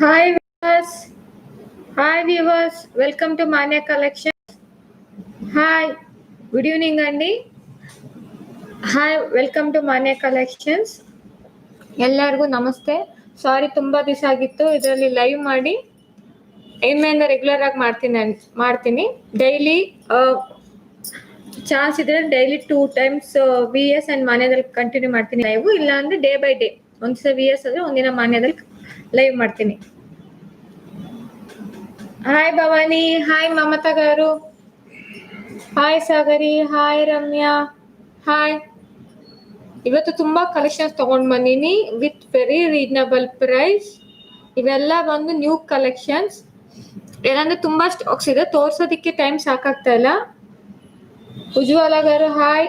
Hi viewers, welcome to Mania Collection. Hi, good evening Andy. Hi, welcome to Mania Collections. ಎಲ್ಲರಿಗೂ ನಮಸ್ತೆ. ಸಾರಿ ತುಂಬಾ ದಿವಸ ಆಗಿತ್ತು ಇದರಲ್ಲಿ ಲೈವ್ ಮಾಡಿ. ಇನ್ಮೇಲೆ ರೆಗ್ಯುಲರ್ ಆಗಿ ಮಾಡ್ತೀನಿ ಡೈಲಿ ಚಾನ್ಸ್ ಇದ್ರೆ ಡೈಲಿ 2 times VS ಅಂಡ್ ಮಾನ್ಯದಲ್ಲಿ ಕಂಟಿನ್ಯೂ ಮಾಡ್ತೀನಿ ಲೈವ್. ಇಲ್ಲ ಅಂದ್ರೆ ಡೇ ಬೈ ಡೇ ಒಂದ್ಸಲ VS ಆದ್ರೆ ಒಂದಿನ ಮಾನ್ಯದಲ್ಲಿ ಲೈವ್ ಮಾಡ್ತೀನಿ. Hi Bhavani, hi Mamata garu, hi Sagari, hi Ramya, hi. ಇವತ್ತು ತುಂಬಾ ಕಲೆಕ್ಷನ್ಸ್ ತಗೊಂಡ್ ಬಂದೀನಿ ವಿತ್ ವೆರಿ ರೀಸನಬಲ್ ಪ್ರೈಸ್. ಇವೆಲ್ಲ ಬಂದು ನ್ಯೂ ಕಲೆಕ್ಷನ್ಸ್. ಏನಂದ್ರೆ ತುಂಬಾ ಸ್ಟಾಕ್ಸ್ ಇದೆ, ತೋರ್ಸೋದಿಕ್ಕೆ ಟೈಮ್ ಸಾಕಾಗ್ತಾ ಇಲ್ಲ. ఉజ్వల గారు హాయ్.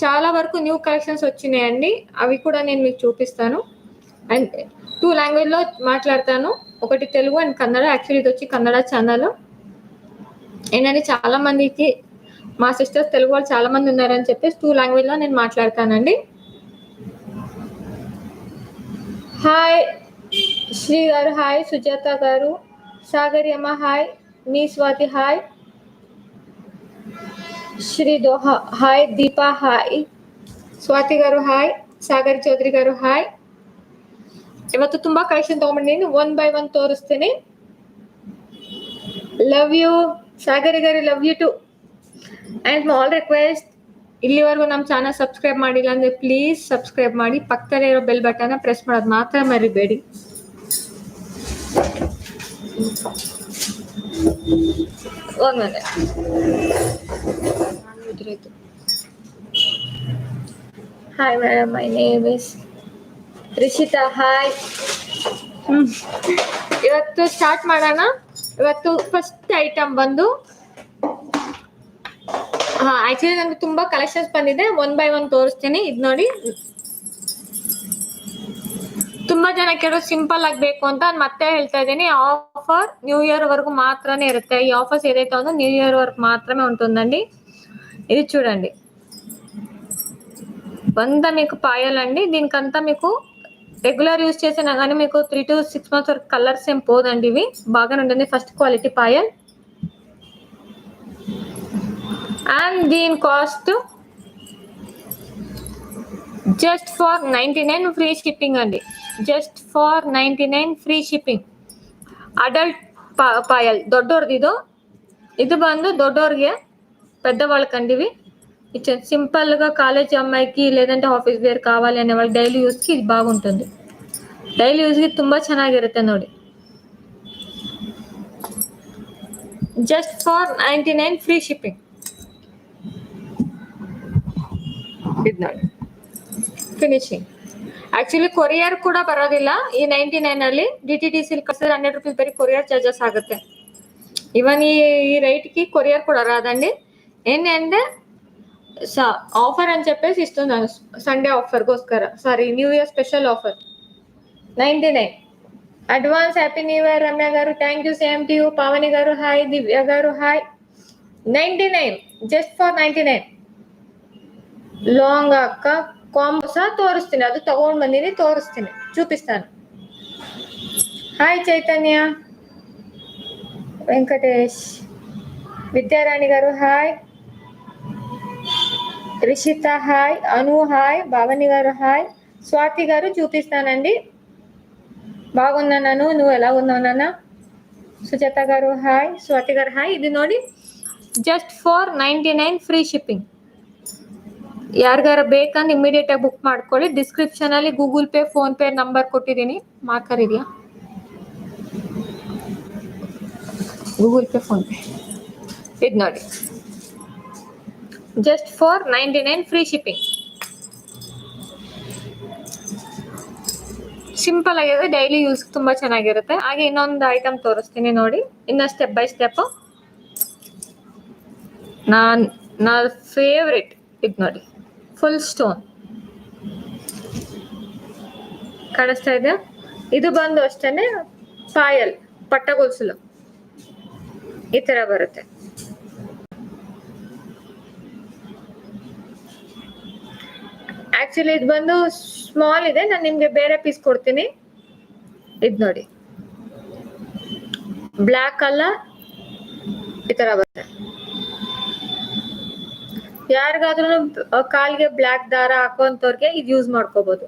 చాలా వరకు న్యూ కలెక్షన్స్ వచ్చినాయండి, అవి కూడా నేను మీకు చూపిస్తాను. అండ్ 2 లాంగ్వేజ్ లో మాట్లాడతాను, ఒకటి తెలుగు అండ్ కన్నడ. యాక్చువల్లీ ఇది వచ్చి కన్నడ ఛానల్. ఏంటంటే చాలా మందికి మా సిస్టర్స్ తెలుగు వాళ్ళు చాలా మంది ఉన్నారని చెప్పేసి 2 లాంగ్వేజ్ లో నేను మాట్లాడతానండి. హాయ్ శ్రీ గారు హాయ్, సుజాత గారు, సాగరి అమ్మ హాయ్, మీ Swathi hi, Sri Doha hi, Deepa hi, Swathi garu hi, Sagar Chaudhary గారు హాయ್. ಇವತ್ತು ತುಂಬಾ ಕಲೆಕ್ಷನ್ ತಗೊಂಡ್ಬಂದಿದ್ದೀನಿ, 1 by 1 ತೋರಿಸ್ತೀನಿ. Love you Sagari garu, love you too. And small request, ಇಲ್ಲಿವರೆಗೂ ನಮ್ಮ ಚಾನಲ್ ಸಬ್ಸ್ಕ್ರೈಬ್ ಮಾಡಿಲ್ಲ ಅಂದ್ರೆ ಪ್ಲೀಸ್ ಸಬ್ಸ್ಕ್ರೈಬ್ ಮಾಡಿ, ಪಕ್ಕದಲ್ಲೇ ಇರೋ ಬೆಲ್ ಬಟನ್ ಪ್ರೆಸ್ ಮಾಡೋದು ಮಾತ್ರ ಮರಿಬೇಡಿ. Hi madam, my name is Rishita hi. ಇವತ್ತು ಸ್ಟಾರ್ಟ್ ಮಾಡೋಣ. ಇವತ್ತು ಫಸ್ಟ್ ಐಟಮ್ ಬಂದು ಆಕ್ಚುಲಿ ನಂಗೆ ತುಂಬಾ ಕಲೆಕ್ಷನ್ಸ್ ಬಂದಿದೆ, 1 by 1 ತೋರಿಸ್ತೀನಿ. ಇದು ನೋಡಿ, ತುಂಬಾ ಜನ ಕೇಳೋದು ಸಿಂಪಲ್ ಆಗ್ಬೇಕು ಅಂತ ನಾನು ಮತ್ತೆ ಹೇಳ್ತಾ ಇದ್ದೀನಿ. ఆఫర్ న్యూ ఇయర్ వరకు మాత్రమే ఇರುತ್ತೆ. ఈ ఆఫర్స్ ఏదైతే ఉందో న్యూ ఇయర్ వరకు మాత్రమే ఉంటుందండి. ఇది చూడండి, వంద మీకు పాయాలండి. దీనికంతా మీకు రెగ్యులర్ యూజ్ చేసినా కానీ మీకు 3 to 6 months వరకు కలర్స్ ఏం పోదండి. ఇవి బాగానే ఉంటుంది, ఫస్ట్ క్వాలిటీ పాయల్. అండ్ దీని cost just for 99 free shipping అండి. Just for 99 free shipping. Adult ಪಾಯಲ್ ದೊಡ್ಡೋರ್ದಿದು. ಇದು ಬಂದು ದೊಡ್ಡೋರ್ಗೆ, పెద్దవాళ్ళకండివి. ఇచ్చాను సింపుల్గా కాలేజ్ అమ్మాయికి లేదంటే ఆఫీస్ వేర్ కావాలి అనే వాళ్ళు డైలీ యూస్కి ఇది బాగుంటుంది. ಡೈಲಿ ಯೂಸ್ಗೆ ತುಂಬ ಚೆನ್ನಾಗಿರುತ್ತೆ ನೋಡಿ. Just for 99 free shipping. ಇದು ನೋಡಿ ಫಿನಿಶಿಂಗ್. ಆಕ್ಚುಲಿ ಕೊರಿಯರ್ ಕೂಡ ಬರೋದಿಲ್ಲ ಈ 99 ಅಲ್ಲಿ. DTDC ಕಳಿಸಿದ್ರೆ 100 ರೂಪೀಸ್ ಬರೀ ಕೊರಿಯರ್ ಚಾರ್ಜಸ್ ಆಗುತ್ತೆ. ಇವನ್ ఈ రేట్కి కొరియర్ కూడా రాదండి. ఏంటంటే ఆఫర్ అని చెప్పేసి ఇస్తున్నాను, సండే ఆఫర్ಗೋಸ್ಕರ. Sorry, new year special offer 99. Advance happy new year Ramya garu, thank you. Same to you. Pavani garu hi, దివ్య గారు హాయ్. 99 just for 99. ಲಾಂಗ್ ಅಕ್ಕ ಕಾಂಬೋಸ ತೋರಿಸ್ತೀನಿ, ಅದು ತಗೊಂಡ್ ಬಂದಿನಿ, ತೋರಿಸ್ತೀನಿ, చూపిస్తాను. హాయ్ చైతన్య, వెంకటేష్, విద్యారాణి గారు హాయ్, రిషిత హాయ్, అను హాయ్, భావని గారు హాయ్, స్వాతి గారు చూపిస్తానండి. బాగున్నాను, నువ్వు ఎలా ఉన్నావు నాన్న? సుజాత గారు హాయ్, స్వాతి గారు హాయ్. ఇది ನೋಡಿ ಜಸ್ಟ್ ಫಾರ್ 99 ಫ್ರೀ ಶಿಪ್ಪಿಂಗ್. ಯಾರಿಗಾರ ಬೇಕಂದ್ರೆ ಇಮಿಡಿಯೇಟ್ ಆಗಿ ಬುಕ್ ಮಾಡ್ಕೊಳ್ಳಿ. ಡಿಸ್ಕ್ರಿಪ್ಷನ್ ಅಲ್ಲಿ Google Pay, PhonePe number ಕೊಟ್ಟಿದ್ದೀನಿ. ಮಾರ್ಕರ್ ಇದೆಯಾ? Google Pay, phone pay. ಇದು ನೋಡಿ, just for 99 free shipping. Simple ಆಗಿದೆ, ಡೈಲಿ ಯೂಸ್ ತುಂಬಾ ಚೆನ್ನಾಗಿರುತ್ತೆ. ಹಾಗೆ ಇನ್ನೊಂದು ಐಟಮ್ ತೋರಿಸ್ತೀನಿ ನೋಡಿ, ಇನ್ನ ಸ್ಟೆಪ್ ಬೈ ಸ್ಟೆಪ್. ನನ್ನ ಫೇವ್ರೆಟ್ ಇದು ನೋಡಿ, ಫುಲ್ ಸ್ಟೋನ್ ಕಾಣಿಸ್ತಾ ಇದೆ. ಇದು ಬಂದು ಅಷ್ಟೇನೆ ಪಾಯಲ್, ಪಟ್ಟಗೊಲ್ಸಲು ಈ ತರ ಬರುತ್ತೆ. ಆಕ್ಚುಲಿ ಇದು ಬಂದು ಸ್ಮಾಲ್ ಇದೆ, ನಾನು ನಿಮ್ಗೆ ಬೇರೆ ಪೀಸ್ ಕೊಡ್ತೀನಿ. ಇದು ನೋಡಿ, ಬ್ಲ್ಯಾಕ್ ಕಲರ್ ಈ ತರ ಬರುತ್ತೆ. ಯಾರಿಗಾದ್ರೂ ಕಾಲ್ಗೆ ಬ್ಲ್ಯಾಕ್ ದಾರ ಹಾಕೋಂತವ್ರಿಗೆ ಇದು ಯೂಸ್ ಮಾಡ್ಕೋಬಹುದು.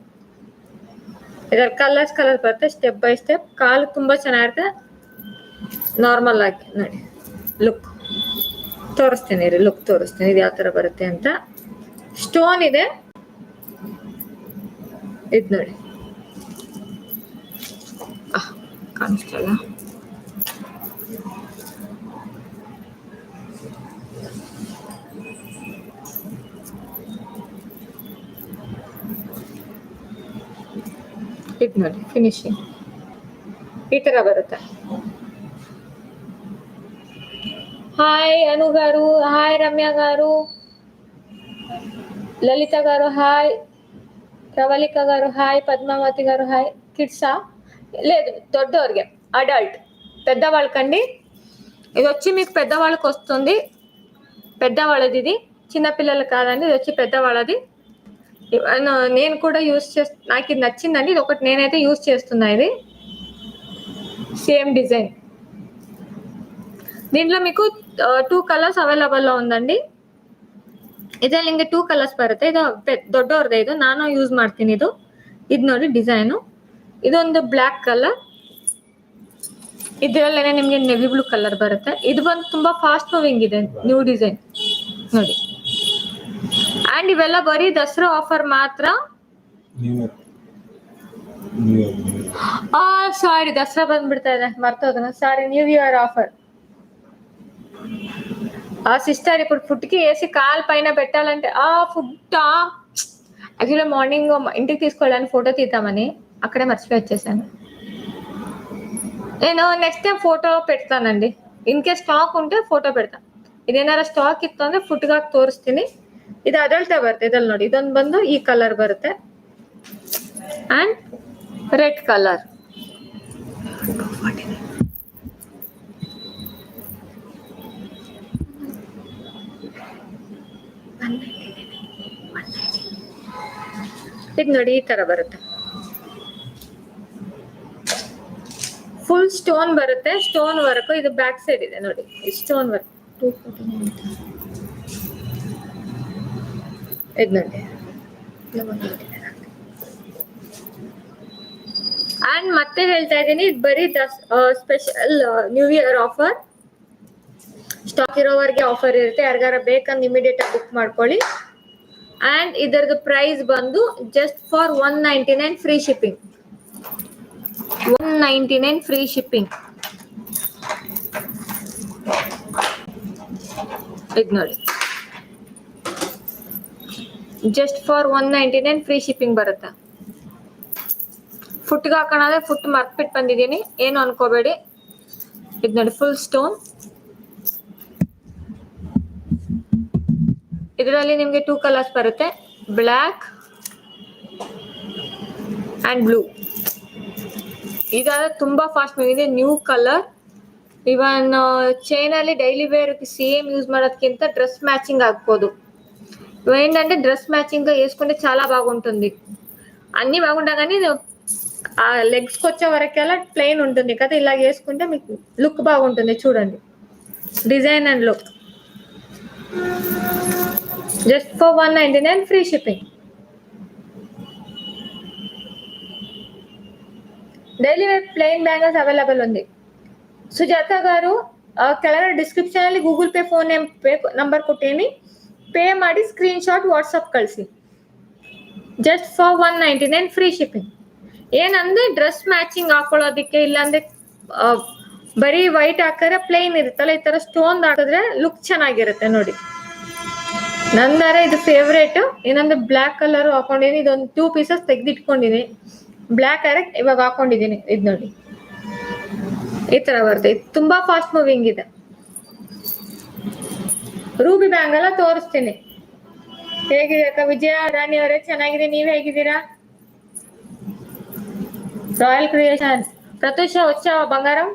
ಇದರ ಕಲರ್ ಬರುತ್ತೆ ಸ್ಟೆಪ್ ಬೈ ಸ್ಟೆಪ್. ಕಾಲು ತುಂಬಾ ಚೆನ್ನಾಗಿರುತ್ತೆ. ನಾರ್ಮಲ್ ಆಗಿ ನೋಡಿ ಲುಕ್ ತೋರಿಸ್ತೀನಿ ರೀ, ಲುಕ್ ತೋರಿಸ್ತೀನಿ ಇದು ಯಾವ ತರ ಬರುತ್ತೆ ಅಂತ. ಸ್ಟೋನ್ ಇದೆ ಇದು ನೋಡಿ. ಕಾಣಿಸ್ತಲ್ಲ, ಇದು ನೋಡಿ ಫಿನಿಶಿಂಗ್ ಈ ತರ ಬರುತ್ತೆ. హాయ్ అను గారు, హాయ్ రమ్య గారు, లలిత గారు హాయ్, ప్రవళిక గారు హాయ్, పద్మావతి గారు హాయ్. కిడ్సా? లేదు, దొడ్డోర్గే అడల్ట్, పెద్దవాళ్ళకండి. ఇది వచ్చి మీకు పెద్దవాళ్ళకి వస్తుంది, పెద్దవాళ్ళది. ఇది చిన్నపిల్లలు కాదండి, ఇది వచ్చి పెద్దవాళ్ళది. నేను కూడా యూస్ నాకు ఇది నచ్చిందండి. ఇది ఒకటి నేనైతే యూస్ చేస్తున్నా. ఇది సేమ్ డిజైన్. దీంట్లో మీకు 2 ಕಲರ್ಸ್ ಅವೈಲಬಲ್ ఉందండి. ಇದ್ರಲ್ಲಿ ನಿಮಗೆ 2 ಕಲರ್ಸ್ ಬರುತ್ತೆ. ಇದು ದೊಡ್ಡವ್ರದ್ದು, ಇದು ನಾನು ಯೂಸ್ ಮಾಡ್ತೀನಿ. ಇದು ನೋಡಿ ಡಿಸೈನು. ಇದೊಂದು ಬ್ಲ್ಯಾಕ್ ಕಲರ್, ಇದರಲ್ಲೇನೆ ನಿಮಗೆ ನೆವಿ ಬ್ಲೂ ಕಲರ್ ಬರುತ್ತೆ. ಇದು ಬಂದು ತುಂಬಾ ಫಾಸ್ಟ್ ಮೂವಿಂಗ್ ಇದೆ, ನ್ಯೂ ಡಿಸೈನ್ ನೋಡಿ. ಅಂಡ್ ಇವೆಲ್ಲ ಬರೀ ದಸರಾ ಆಫರ್ ಮಾತ್ರ. ಸಾರಿ, ದಸರಾ ಬಂದ್ಬಿಡ್ತಾ ಇದೆ, మర్తోదన. Sorry, new year offer. ఆ సిస్టర్ ఇప్పుడు ఫుడ్కి వేసి కాల్ పైన పెట్టాలంటే ఫుడ్ యాక్చువల్లీ మార్నింగ్ ఇంటికి తీసుకోవడానికి ఫోటో తీద్దామని అక్కడే మర్చిపోయి వచ్చేసాను. నేను నెక్స్ట్ టైం ఫోటో పెడతానండి. ఇన్ కేస్ స్టాక్ ఉంటే ಫೋಟೋ పెడతాను. ಇದೇನಾರ ಸ್ಟಾಕ್ ಇತ್ತು ಅಂದ್ರೆ ಫುಡ್ಗೆ ಹಾಕಿ ತೋರಿಸ್ತೀನಿ. ಇದು ಅಡಲ್ಟೇ ಬರುತ್ತೆ. ಇದ್ರಲ್ಲಿ ನೋಡಿ, ಇದೊಂದು ಬಂದು ಈ ಕಲರ್ ಬರುತ್ತೆ ಅಂಡ್ ರೆಡ್ ಕಲರ್. ಇದು ನೋಡಿ ಈ ತರ ಬರುತ್ತೆ. ಫುಲ್ ಸ್ಟೋನ್ ಬರುತ್ತೆ, ಸ್ಟೋನ್ ವರ್ಕ್. ಇದು ಬ್ಯಾಕ್ ಸೈಡ್ ಇದೆ ನೋಡಿ, ಸ್ಟೋನ್ ವರ್ಕ್. ಇದು ನೋಡಿ. ಅಂಡ್ ಮತ್ತೆ ಹೇಳ್ತಾ ಇದ್ದೀನಿ, ಇದು ಬರೀ special new year offer. Stock ಇರೋವರೆಗೆ ಆಫರ್ ಇರುತ್ತೆ. ಯಾರಿಗಾರ ಬೇಕಂದ್ರೆ ಇಮಿಡಿಯೇಟ್ ಆಗಿ ಬುಕ್ ಮಾಡ್ಕೊಳ್ಳಿ. ಅಂಡ್ ಇದರದ್ದು ಪ್ರೈಸ್ ಬಂದು just for 199 free shipping. 199 free shipping. ಇದು ನೋಡಿ, ಜಸ್ಟ್ ಫಾರ್ 199 ಫ್ರೀ ಶಿಪ್ಪಿಂಗ್ ಬರುತ್ತೆ. ಫುಟ್ಗೆ ಹಾಕೋಣ, ಫುಟ್ ಮರ್ತ್ಬಿಟ್ಟು ಬಂದಿದ್ದೀನಿ, ಏನು ಅನ್ಕೋಬೇಡಿ. ಇದು ನೋಡಿ ಫುಲ್ ಸ್ಟೋನ್. ಇದರಲ್ಲಿ ನಿಮಗೆ 2 ಕಲರ್ಸ್ ಬರುತ್ತೆ, ಬ್ಲ್ಯಾಕ್ ಅಂಡ್ ಬ್ಲೂ. ಇದಾದ ತುಂಬಾ ಫಾಸ್ಟ್ ಇದೆ, ನ್ಯೂ ಕಲರ್. ಇವನ್ ಚೈನ್ ಅಲ್ಲಿ ಡೈಲಿ ವೇರ್ సేమ్ యూజ్ ಮಾಡೋದಕ್ಕಿಂత డ్రెస్ మ్యాచింగ్ ಆಗ್ಬೋದು. ఏంటంటే డ్రెస్ మ్యాచింగ్ గా వేసుకుంటే చాలా బాగుంటుంది. అన్ని బాగుంటా కానీ ఆ లెగ్స్ కి వచ్చే వరకెల్లా ప్లెయిన్ ఉంటుంది కదా, ఇలా వేసుకుంటే మీకు లుక్ బాగుంటుంది. చూడండి design and look. Just for 199 free shipping. Daily wear plain bangles available ఉంది. ಸುಜಾತ గారు ಕೆಳಗಡೆ ಡಿಸ್ಕ್ರಿಪ್ಷನ್ ಅಲ್ಲಿ Google Pay, PhonePe number ಕೊಟ್ಟೇನಿ. ಪೇ ಮಾಡಿ ಸ್ಕ್ರೀನ್ ಶಾಟ್ ವಾಟ್ಸಪ್ ಕಳಿಸಿ. Just for 199 free shipping. ಏನಂದ್ರೆ ಡ್ರೆಸ್ ಮ್ಯಾಚಿಂಗ್ ಹಾಕೊಳ್ಳೋದಕ್ಕೆ, ಇಲ್ಲಾಂದ್ರೆ ಬರೀ ವೈಟ್ ಹಾಕಿದ್ರೆ ಪ್ಲೇನ್ ಇರುತ್ತಲ್ಲ, ಈ ತರ ಸ್ಟೋನ್ ಹಾಕಿದ್ರೆ ಲುಕ್ ಚೆನ್ನಾಗಿರುತ್ತೆ ನೋಡಿ. ನಂದಾರೆ ಇದು ಫೇವ್ರೇಟ್. ಏನಂದ್ರೆ ಬ್ಲ್ಯಾಕ್ ಕಲರ್ ಹಾಕೊಂಡಿನಿ. ಇದೊಂದು 2 ಪೀಸಸ್ ತೆಗೆದಿಟ್ಕೊಂಡಿನಿ. ಬ್ಲ್ಯಾಕ್ ಕರೆಕ್ಟ್ ಇವಾಗ ಹಾಕೊಂಡಿದ್ದೀನಿ. ಇದು ನೋಡಿ ಈ ತರ ಬರುತ್ತೆ. ಇದು ತುಂಬಾ ಫಾಸ್ಟ್ ಮೂವಿಂಗ್ ಇದೆ. ರೂಬಿ ಬ್ಯಾಂಗಲ್ ತೋರಿಸ್ತೀನಿ. ಹೇಗಿದೆ ಅಕ್ಕ? ವಿಜಯ ರಾಣಿ ಅವರೇ ಚೆನ್ನಾಗಿದೆ, ನೀವ್ ಹೇಗಿದ್ದೀರಾ? రాయల్ క్రియేషన్ ప్రత్యూష వచ్చావా బంగారం?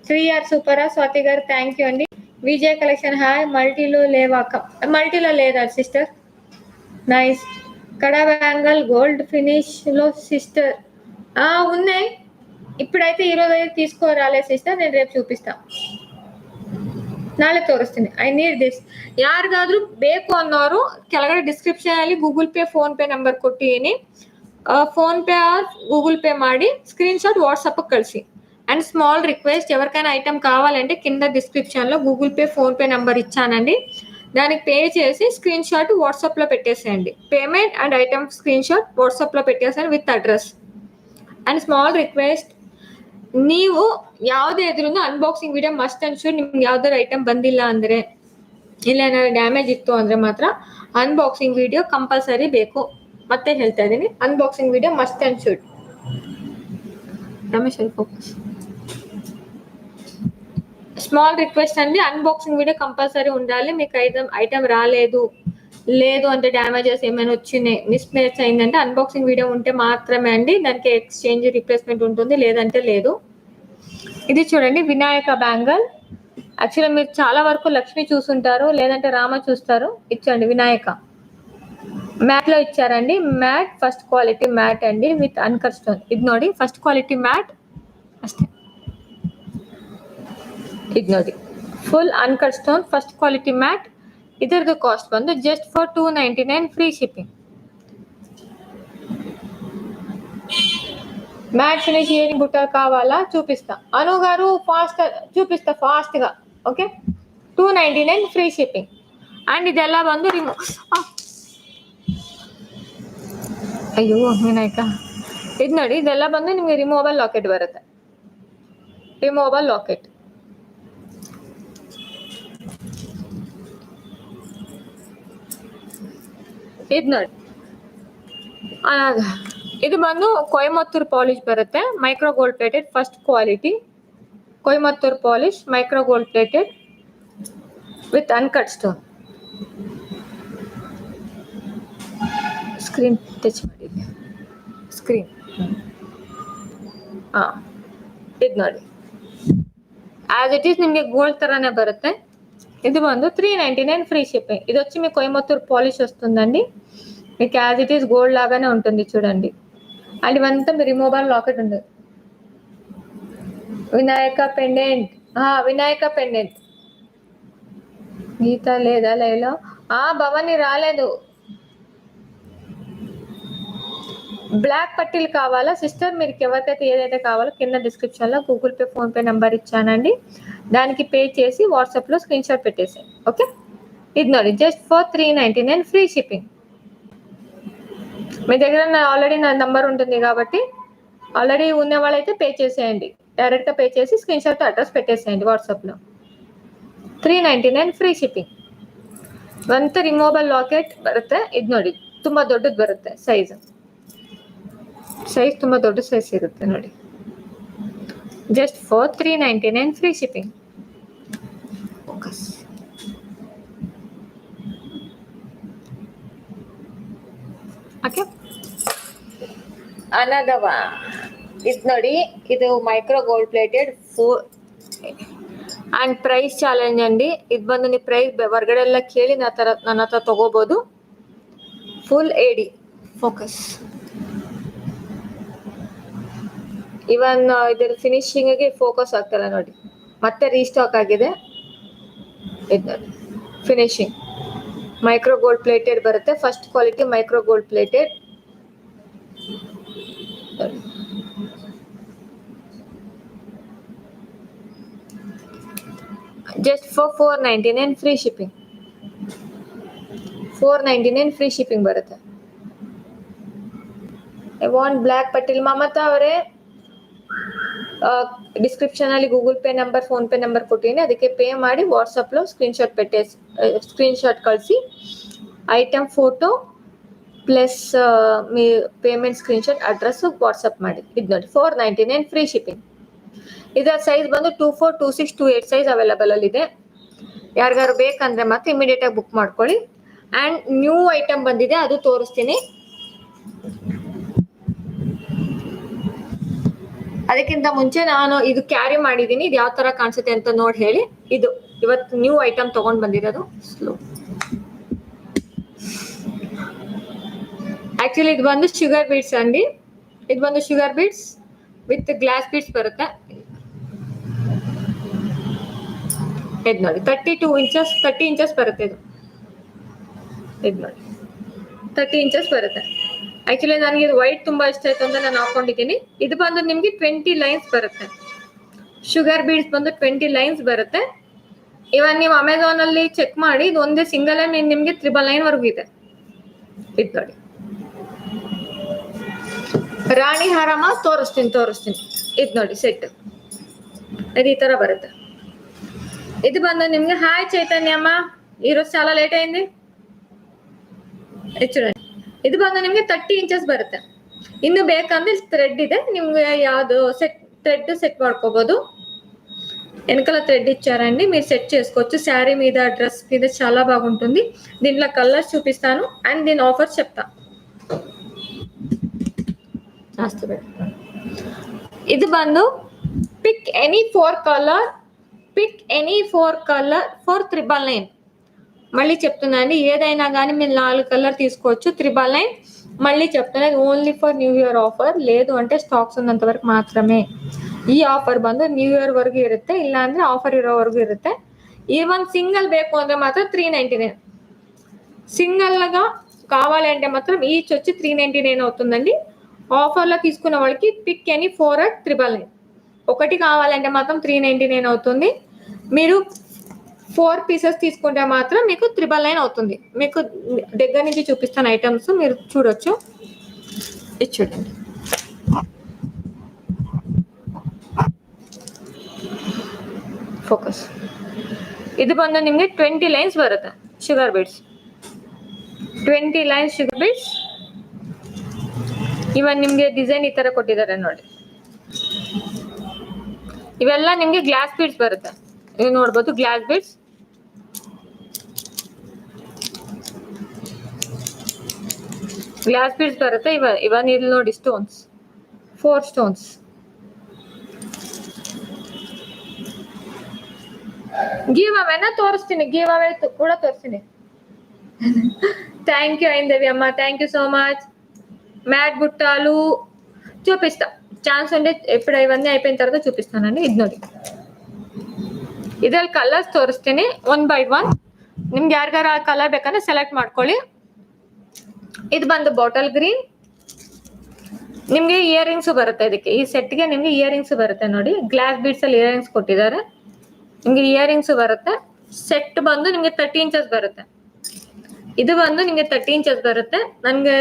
3 ఇయర్ సూపర్. స్వాతి గారు థ్యాంక్ యూ అండి. విజయ కలెక్షన్ హాయ్. మల్టీలో లేవా అక్క? మల్టీలో లేదా సిస్టర్? నైస్. కడా బ్యాంగల్ గోల్డ్ ఫినిష్ లో సిస్టర్ ఉన్నాయి. ఇప్పుడైతే ఈరోజు అయితే తీసుకోరాలే సిస్టర్, నేను రేపు చూపిస్తా, ನಾಳೆ ತೋರಿಸ್ತೀನಿ. I need this. ಯಾರಿಗಾದ್ರೂ ಬೇಕು ಅನ್ನೋರು ಕೆಳಗಡೆ ಡಿಸ್ಕ್ರಿಪ್ಷನ್ ಅಲ್ಲಿ Google Pay PhonePe number ಕೊಟ್ಟಿದ್ದೀನಿ. PhonePe or Google Pay ಮಾಡಿ స్క్రీన్ షాట్ వాట్సాప్ కಳಿసి. అండ్ స్మాల్ రిక్వెస్ట్, ఎవరికైనా ఐటమ్ కావాలంటే కింద డిస్క్రిప్షన్ లో Google Pay PhonePe number ఇచ్చానండి, దానికి పే చేసి స్క్రీన్ షాట్ వాట్సాప్ లో పెట్టేసేయండి. Payment and item screenshot WhatsApp లో పెట్టేసేయండి with address. And small request, ನೀವು ಯಾವುದೇ ಇದ್ರೂ unboxing video must and sure. ನಿಮ್ಗೆ ಯಾವ್ದಾದ್ರು ಐಟಮ್ ಬಂದಿಲ್ಲ ಅಂದ್ರೆ, ಇಲ್ಲ ಏನಾದ್ರು ಡ್ಯಾಮೇಜ್ ಇತ್ತು ಅಂದ್ರೆ ಮಾತ್ರ ಅನ್ಬಾಕ್ಸಿಂಗ್ ವಿಡಿಯೋ ಕಂಪಲ್ಸರಿ ಬೇಕು. ಮತ್ತೆ ಹೇಳ್ತಾ ಇದೀನಿ, unboxing video must and should. Ramesh focus. Small request అండి, అన్బాక్సింగ్ వీడియో కంపల్సరీ ఉండాలి. మీకు ఐటమ్ రాలేదు, లేదు అంటే డ్యామేజెస్ ఏమైనా వచ్చినాయి, మిస్ప్లేస్ అయిందంటే అన్బాక్సింగ్ వీడియో ఉంటే మాత్రమే అండి దానికి ఎక్స్చేంజ్ రీప్లేస్మెంట్ ఉంటుంది, లేదంటే లేదు. ఇది చూడండి, వినాయక బ్యాంగల్. యాక్చువల్లీ మీరు చాలా వరకు లక్ష్మి చూసుంటారు, లేదంటే రామ చూస్తారు. ఇచ్చండి వినాయక ಮ್ಯಾಟ್ లో ఇచ్చారండి. ಮ್ಯಾಟ್ ಫಸ್ಟ್ ಕ್ವಾಲಿಟಿ ಮ್ಯಾಟ್ అండి విత్ అన్కట్ స్టోన్. ఇది ನೋಡಿ ಫಸ್ಟ್ ಕ್ವಾಲಿಟಿ ಮ್ಯಾಟ್ ಅಷ್ಟೇ. ಇದು ನೋಡಿ full uncut stone first quality matte. ಇದರದ್ದು ಕಾಸ್ಟ್ ಬಂದು just for 299 free shipping. Matte finish earring బుట్టలు కావాలా చూపిస్తా. అను గారు ఫాస్ట్ చూపిస్తా ఫాస్ట్ గా. Okay, 299 free shipping. ಅಂಡ್ ಇದೆಲ್ಲ ಬಂದು ಅಯ್ಯೋ ವಿನಾಯಕ, ಇದು ನೋಡಿ ಇದೆಲ್ಲ ಬಂದು ನಿಮಗೆ ರಿಮೂವಬಲ್ ಲಾಕೆಟ್ ಬರುತ್ತೆ. ರಿಮೂವಬಲ್ ಲಾಕೆಟ್ ಇದು ನೋಡಿ. ಇದು ಬಂದು ಕೊಯಮತ್ತೂರ್ ಪಾಲಿಶ್ ಬರುತ್ತೆ, micro gold plated first quality Coimbatore polish micro gold plated with uncut stone. Screen touch ಮಾಡಿದ್ದೆ, ಸ್ಕ್ರೀನ್. ಇದು ನೋಡಿ యాజ్ ఇట్ ఈస్ నిಮಗೆ గోల్డ్ తరానే బರುತ್ತೆ. ఇది ಬಂದು 399 ఫ్రీ షిప్పింగ్. ఇది వచ్చి మీకు కోయమత్తూర్ పాలిష్ వస్తుందండి, మీకు యాజ్ ఇట్ ఈస్ గోల్డ్ లాగానే ఉంటుంది చూడండి. అండ్ ఇవంతా మీ రిమూవబల్ లాకెట్ ఉంది. Vinayaka pendant, Vinayaka pendant. గీత లేదా లైలా? భవాని రాలేదు. బ్లాక్ పట్టీలు కావాలా సిస్టర్? మీరు ఎవరికైతే ఏదైతే కావాలో కింద డిస్క్రిప్షన్ లో Google Pay PhonePe number ఇచ్చానండి, దానికి పే చేసి వాట్సాప్ లో స్క్రీన్ షాట్ పెట్టేసేయండి. ఓకే, ఇది ನೋಡಿ జస్ట్ ఫర్ 399 ఫ్రీ షిప్పింగ్. మీ దగ్గర ఆల్రెడీ నా నంబర్ ఉంటుంది కాబట్టి ఆల్రెడీ ఉన్న వాళ్ళైతే పే చేసేయండి. డైరెక్ట్ గా పే చేసి స్క్రీన్ షాట్ అడ్రస్ పెట్టేసేయండి వాట్సాప్ లో. 399 ಫ್ರೀ ಶಿಪ್ಪಿಂಗ್. ಒಂದು ರಿಮೂವಬಲ್ ಲಾಕೆಟ್ ಬರುತ್ತೆ. ಇದು ನೋಡಿ ತುಂಬಾ ದೊಡ್ಡದು ಬರುತ್ತೆ, ಸೈಜ್ ತುಂಬಾ ದೊಡ್ಡ ಸೈಜ್ ಇರುತ್ತೆ ನೋಡಿ. Just for 399 free shipping. Focus. Okay, ಅನದವ ಇದು ನೋಡಿ, ಇದು micro gold plated and price challenge ಅಂడి. ಇದು ಬಂದು ನೀವು ಪ್ರೈಸ್ ಹೊರಗಡೆ ಎಲ್ಲ ಕೇಳಿ ನನ್ನ ಹತ್ರ ತಗೋಬಹುದು. ಫುಲ್ ಎಡಿ ಫೋಕಸ್. ಇವನ್ ಇದರ ಫಿನಿಶಿಂಗ್ ಗೆ ಫೋಕಸ್ ಆಗ್ತಿಲ್ಲ ನೋಡಿ, ಮತ್ತೆ ರೀಸ್ಟಾಕ್ ಆಗಿದೆ. ಇದು ನೋಡಿ ಫಿನಿಶಿಂಗ್ ಮೈಕ್ರೋ ಗೋಲ್ಡ್ ಪ್ಲೇಟೆಡ್ ಬರುತ್ತೆ, first quality micro gold plated. Just for 499 free shipping. 499 free shipping ಬರುತ್ತೆ. I want black petal. Mamata ಅವರೇ, ಡಿಸ್ಕ್ರಿಪ್ಷನ್ ಅಲ್ಲಿ Google Pay number PhonePe number ಕೊಟ್ಟಿನಿ, ಅದಕ್ಕೆ ಪೇ ಮಾಡಿ ವಾಟ್ಸಪ್ లో ಸ್ಕ್ರೀನ್ ಶಾಟ್ ಕಳಿಸಿ ಐಟಮ್ ಫೋಟೋ ಪ್ಲಸ್ మీ payment screenshot address WhatsApp ಮಾಡಿ. ಇದು ನೋಡಿ 499 ಫ್ರೀ ಶಿಪ್ಪಿಂಗ್. ಇದರ ಸೈಜ್ ಬಂದು 24, 26, 28 ಸೈಜ್ ಅವೈಲೇಬಲ್ ಅಲ್ಲಿ ಇದೆ. ಯಾರಿಗಾರು ಬೇಕಂದ್ರೆ ಮತ್ತೆ ಇಮಿಡಿಯೇಟ್ ಆಗಿ ಬುಕ್ ಮಾಡ್ಕೊಳ್ಳಿ. ಅಂಡ್ ನ್ಯೂ ಐಟಮ್ ಬಂದಿದೆ, ಅದು ತೋರಿಸ್ತೀನಿ. ಅದಕ್ಕಿಂತ ಮುಂಚೆ ನಾನು ಇದು ಕ್ಯಾರಿ ಮಾಡಿದ್ದೀನಿ, ಇದು ಯಾವ ತರ ಕಾಣಿಸುತ್ತೆ ಅಂತ ನೋಡಿ ಹೇಳಿ. ಇದು ಇವತ್ತು ನ್ಯೂ ಐಟಮ್ ತಗೊಂಡ್ ಬಂದಿರೋದು. ಸ್ಲೋ. ಆಕ್ಚುಲಿ ಇದು ಬಂದು ಶುಗರ್ ಬೀಡ್ಸ್ ಅಂడి. ಇದು ಬಂದು sugar beads with glass beads ಬರುತ್ತೆ. ಇದು ನೋಡಿ 30 ಇಂಚಸ್ ಬರುತ್ತೆ. ಇದು ನೋಡಿ 30 ಇಂಚಸ್ ಬರುತ್ತೆ. ಆಕ್ಚುಲಿ ನನಗೆ ಇದು ವೈಟ್ ತುಂಬಾ ಇಷ್ಟ ಆಯ್ತು ಅಂತ ನಾನು ಹಾಕೊಂಡಿದ್ದೀನಿ. ಇದು ಬಂದು ನಿಮ್ಗೆ 20 ಲೈನ್ಸ್ ಬರುತ್ತೆ. ಶುಗರ್ ಬೀಡ್ಸ್ ಬಂದು 20 ಲೈನ್ಸ್ ಬರುತ್ತೆ. ಇವಾಗ ನೀವು ಅಮೆಝಾನ್ ಅಲ್ಲಿ ಚೆಕ್ ಮಾಡಿ, ಇದು ಒಂದೇ ಸಿಂಗಲ್ ಲೈನ್ ನಿಮ್ಗೆ 3 ಲೈನ್ ವರ್ಗು ಇದೆ. ಇದು ನೋಡಿ ರಾಣಿ ಹಾರಮ ತೋರಿಸ್ತೀನಿ. ಇದು ನೋಡಿ ಸೆಟ್ ಇದು ಈ ತರ ಬರುತ್ತೆ. ಇದು ಬಂದು ನಿಮ್ಗೆ ಹಾಯ್ ಚೈತನ್ಯಮ್ಮ, ఈరోజు చాలా ಲೇಟ್ ಅయింది. ಇದು ಬಂದು ನಿಮ್ಗೆ 30 ಇಂಚಸ್ ಬರುತ್ತೆ. ಇನ್ನು ಬೇಕಂದ್ರೆ ಥ್ರೆಡ್ ಇದೆ, నిమ్ಗೆ యాదో థ్రెడ్ సెట్ ಮಾಡ್కోಬಹುದು. వెనకాల థ్రెడ్ ఇచ్చారండి, మీరు సెట్ చేసుకోవచ్చు. శారీ మీద డ్రెస్ మీద చాలా బాగుంటుంది. దీంట్లో కలర్స్ చూపిస్తాను అండ్ దీని ఆఫర్ చెప్తా. ఇది ಬಂದು పిక్ ఎనీ 4 కలర్ ఫర్ 999. మళ్ళీ చెప్తున్నాను, ఏదైనా కానీ మీరు 4 కలర్ తీసుకోవచ్చు. 999 మళ్ళీ చెప్తున్నాను, only for new year offer. లేదు అంటే స్టాక్స్ ఉన్నంత వరకు మాత్రమే. ಈ ಆಫರ್ ಬಂದು ನ್ಯೂ ಇಯರ್ ವರೆಗೂ ಇರುತ್ತೆ, ಇಲ್ಲ ಅಂದ್ರೆ ಆಫರ್ ಇರೋವರೆಗೂ ಇರುತ್ತೆ. ఈవెన్ సింగిల్ ಬೇಕು ಅಂದ್ರೆ ಮಾತ್ರ 399. సింగిల్ గా కావాలి అంటే మాత్రం ఈచ్ వచ్చి 399 అవుతుందండి. ఆఫర్ లో తీసుకున్న వాళ్ళకి పిక్ ఎనీ 4@999. ఒకటి కావాలంటే మాత్రం 399 అవుతుంది. మీరు 4 పీసెస్ తీసుకుంటే మాత్రం మీకు 999 అవుతుంది. మీకు దగ్గర నుంచి చూపిస్తాను ఐటమ్స్, మీరు చూడొచ్చు. ఇది చూడండి, ಫೋಕಸ್. ಇದು ಬಂದು ನಿಮಗೆ 20 ಲೈನ್ಸ್ ಬರುತ್ತೆ. Sugar beads 20 lines sugar beads. Even ನಿಮ್ಗೆ ಡಿಸೈನ್ ಈ ತರ ಕೊಟ್ಟಿದ್ದಾರೆ ನೋಡಿ. ಇವೆಲ್ಲ ನಿಮ್ಗೆ ಗ್ಲಾಸ್ ಬೀಡ್ಸ್ ಬರುತ್ತೆ. ನೀವು ನೋಡ್ಬೋದು ಗ್ಲಾಸ್ ಬೀಡ್ಸ್. ಬರುತ್ತೆ. ಇವನ್ ಇಲ್ಲಿ ನೋಡಿ ಸ್ಟೋನ್ಸ್, 4 ಸ್ಟೋನ್ಸ್. ಗಿವ್ ಅವೇನ ತೋರಿಸ್ತೀನಿ, ಗಿವ್ ಅವೇ ಕೂಡ ತೋರಿಸ್ತೀನಿ. థ్యాంక్ యూ ఐందవి అమ్మ, thank you so much. Matte బుట్టాలు చూపిస్తా, ఛాన్స్ ఉంటే ఎప్పుడు ఇవన్నీ అయిపోయిన తర్వాత చూపిస్తానండి. ఇది ನೋಡಿ, ಇದ್ರಲ್ಲಿ ಕಲರ್ಸ್ ತೋರಿಸ್ತೀನಿ 1 by 1. ನಿಮ್ಗೆ ಯಾರಿಗಾರ ಆ ಕಲರ್ ಬೇಕಂದ್ರೆ ಸೆಲೆಕ್ಟ್ ಮಾಡ್ಕೊಳ್ಳಿ. ಇದು ಬಂದು ಬಾಟಲ್ ಗ್ರೀನ್. ನಿಮ್ಗೆ ಇಯರ್ ರಿಂಗ್ಸ್ ಬರುತ್ತೆ. ಇದಕ್ಕೆ ಈ ಸೆಟ್ಗೆ ನಿಮ್ಗೆ ಇಯರ್ ರಿಂಗ್ಸ್ ಬರುತ್ತೆ ನೋಡಿ. ಗ್ಲಾಸ್ ಬೀಡ್ಸ್ ಅಲ್ಲಿ ಇಯರ್ ರಿಂಗ್ಸ್ ಕೊಟ್ಟಿದ್ದಾರೆ. ನಿಮ್ಗೆ ಇಯರ್ ರಿಂಗ್ಸ್ ಬರುತ್ತೆ. ಸೆಟ್ ಬಂದು ನಿಮ್ಗೆ 30 ಇಂಚಸ್ ಬರುತ್ತೆ. ಇದು ಬಂದು ನಿಮ್ಗೆ 30 ಇಂಚಸ್ ಬರುತ್ತೆ. ನನ್ಗೆ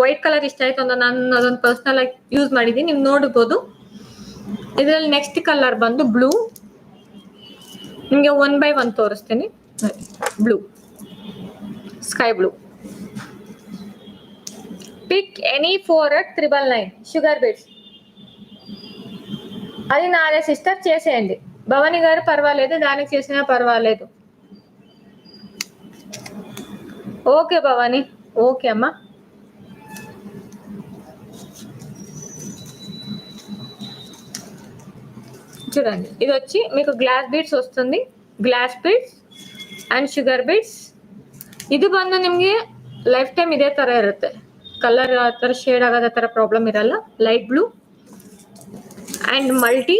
ವೈಟ್ ಕಲರ್ ಇಷ್ಟ ಆಯ್ತು ಅಂತ ನಾನು ಅದೊಂದು ಪರ್ಸನಲ್ ಆಗಿ ಯೂಸ್ ಮಾಡಿದ್ದೀನಿ, ನೀವು ನೋಡಬಹುದು. ಇದರಲ್ಲಿ ನೆಕ್ಸ್ಟ್ ಕಲರ್ ಬಂದು ಬ್ಲೂ. ನಿಮ್ಗೆ 1 by 1 ತೋರಿಸ್ತೀನಿ. Blue, sky blue. Pick any 4@999 sugar beads. అది నాదే సిస్టర్, చేసేయండి. భవాని గారు పర్వాలేదు, దానికి చేసినా పర్వాలేదు. ఓకే భవాని, ఓకే అమ్మా. చూడండి, ఇది వచ్చి మీకు గ్లాస్ బీడ్స్ వస్తుంది. Glass beads and sugar beads. ಇದು ಬಂದು ನಿಮ್ಗೆ ಲೈಫ್ ಟೈಮ್ ಇದೇ ತರ ಇರುತ್ತೆ. ಕಲರ್ ಆ ಥರ ಶೇಡ್ ಆಗೋದ ಥರ ಪ್ರಾಬ್ಲಮ್ ಇರಲ್ಲ. Light blue and multi.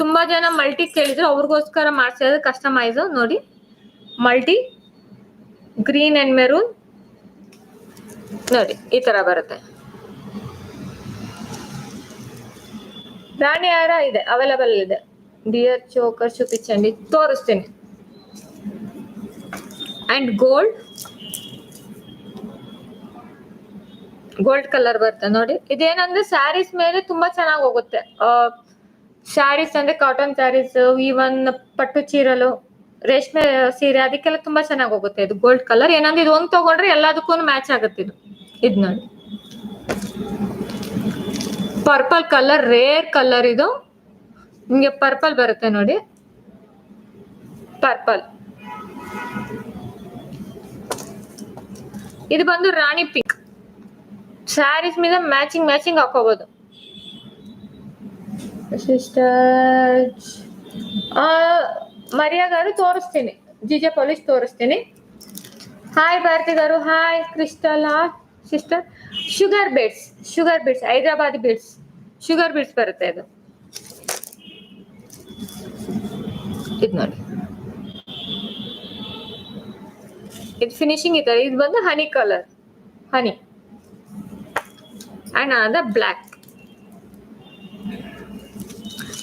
ತುಂಬಾ ಜನ ಮಲ್ಟಿ ಕೇಳಿದ್ರು, ಅವ್ರಿಗೋಸ್ಕರ ಮಾಡಿಸಿರೋದು ಕಸ್ಟಮೈಸ್ ನೋಡಿ. ಮಲ್ಟಿ ಗ್ರೀನ್ ಅಂಡ್ ಮೆರೂನ್ ನೋಡಿ, ಈ ತರ ಬರುತ್ತೆ. ರಾಣಿ ಹಾರ ಇದೆ, ಅವೈಲೇಬಲ್ ಇದೆ. డియర్ చోకర్ చూపించండి, తోరిస్తేనే. అండ్ ಗೋಲ್ಡ್ ಕಲರ್ ಬರುತ್ತೆ ನೋಡಿ. ಇದೇನಂದ್ರೆ ಸ್ಯಾರೀಸ್ ಮೇಲೆ ತುಂಬಾ ಚೆನ್ನಾಗಿ ಹೋಗುತ್ತೆ. ಸ್ಯಾರೀಸ್ ಅಂದ್ರೆ ಕಾಟನ್ ಸ್ಯಾರೀಸ್, ಈವನ್ ಪಟ್ಟು ಚೀರಲು, ರೇಷ್ಮೆ ಸೀರೆ, ಅದಕ್ಕೆಲ್ಲ ತುಂಬಾ ಚೆನ್ನಾಗಿ ಹೋಗುತ್ತೆ. ಇದು ಗೋಲ್ಡ್ ಕಲರ್ ಏನಂದ್ರೆ ಇದು ಒಂದು ತಗೊಂಡ್ರೆ ಎಲ್ಲದಕ್ಕೂ ಮ್ಯಾಚ್ ಆಗುತ್ತೆ. ಇದು ನೋಡಿ, ಪರ್ಪಲ್ ಕಲರ್, ರೇರ್ ಕಲರ್. ಇದು ನಿಮ್ಗೆ ಪರ್ಪಲ್ ಬರುತ್ತೆ ನೋಡಿ, ಪರ್ಪಲ್. ಇದು ಬಂದು ರಾಣಿ ಪಿಂಕ್. ಸ್ಯಾರೀಸ್ మీద ಮ್ಯಾಚಿಂಗ್ ಹಾಕೋಬಹುದು. మరియా గారు తోరిస్తేనే, జిజే పోలీస్ తోరిస్తేనే. హాయ్ భారతి గారు, hi crystal sister. Sugar beads Hyderabad beads sugar beads ಬರುತ್ತೆ ಇದು ನೋಡಿ, ಇದು ಫಿನಿಶಿಂಗ್ ಇದೆ. ಇದು ಬಂದು ಹನಿ ಕಲರ್, ಹನಿ ಅಂಡ್ ಅದ ಬ್ಲ್ಯಾಕ್.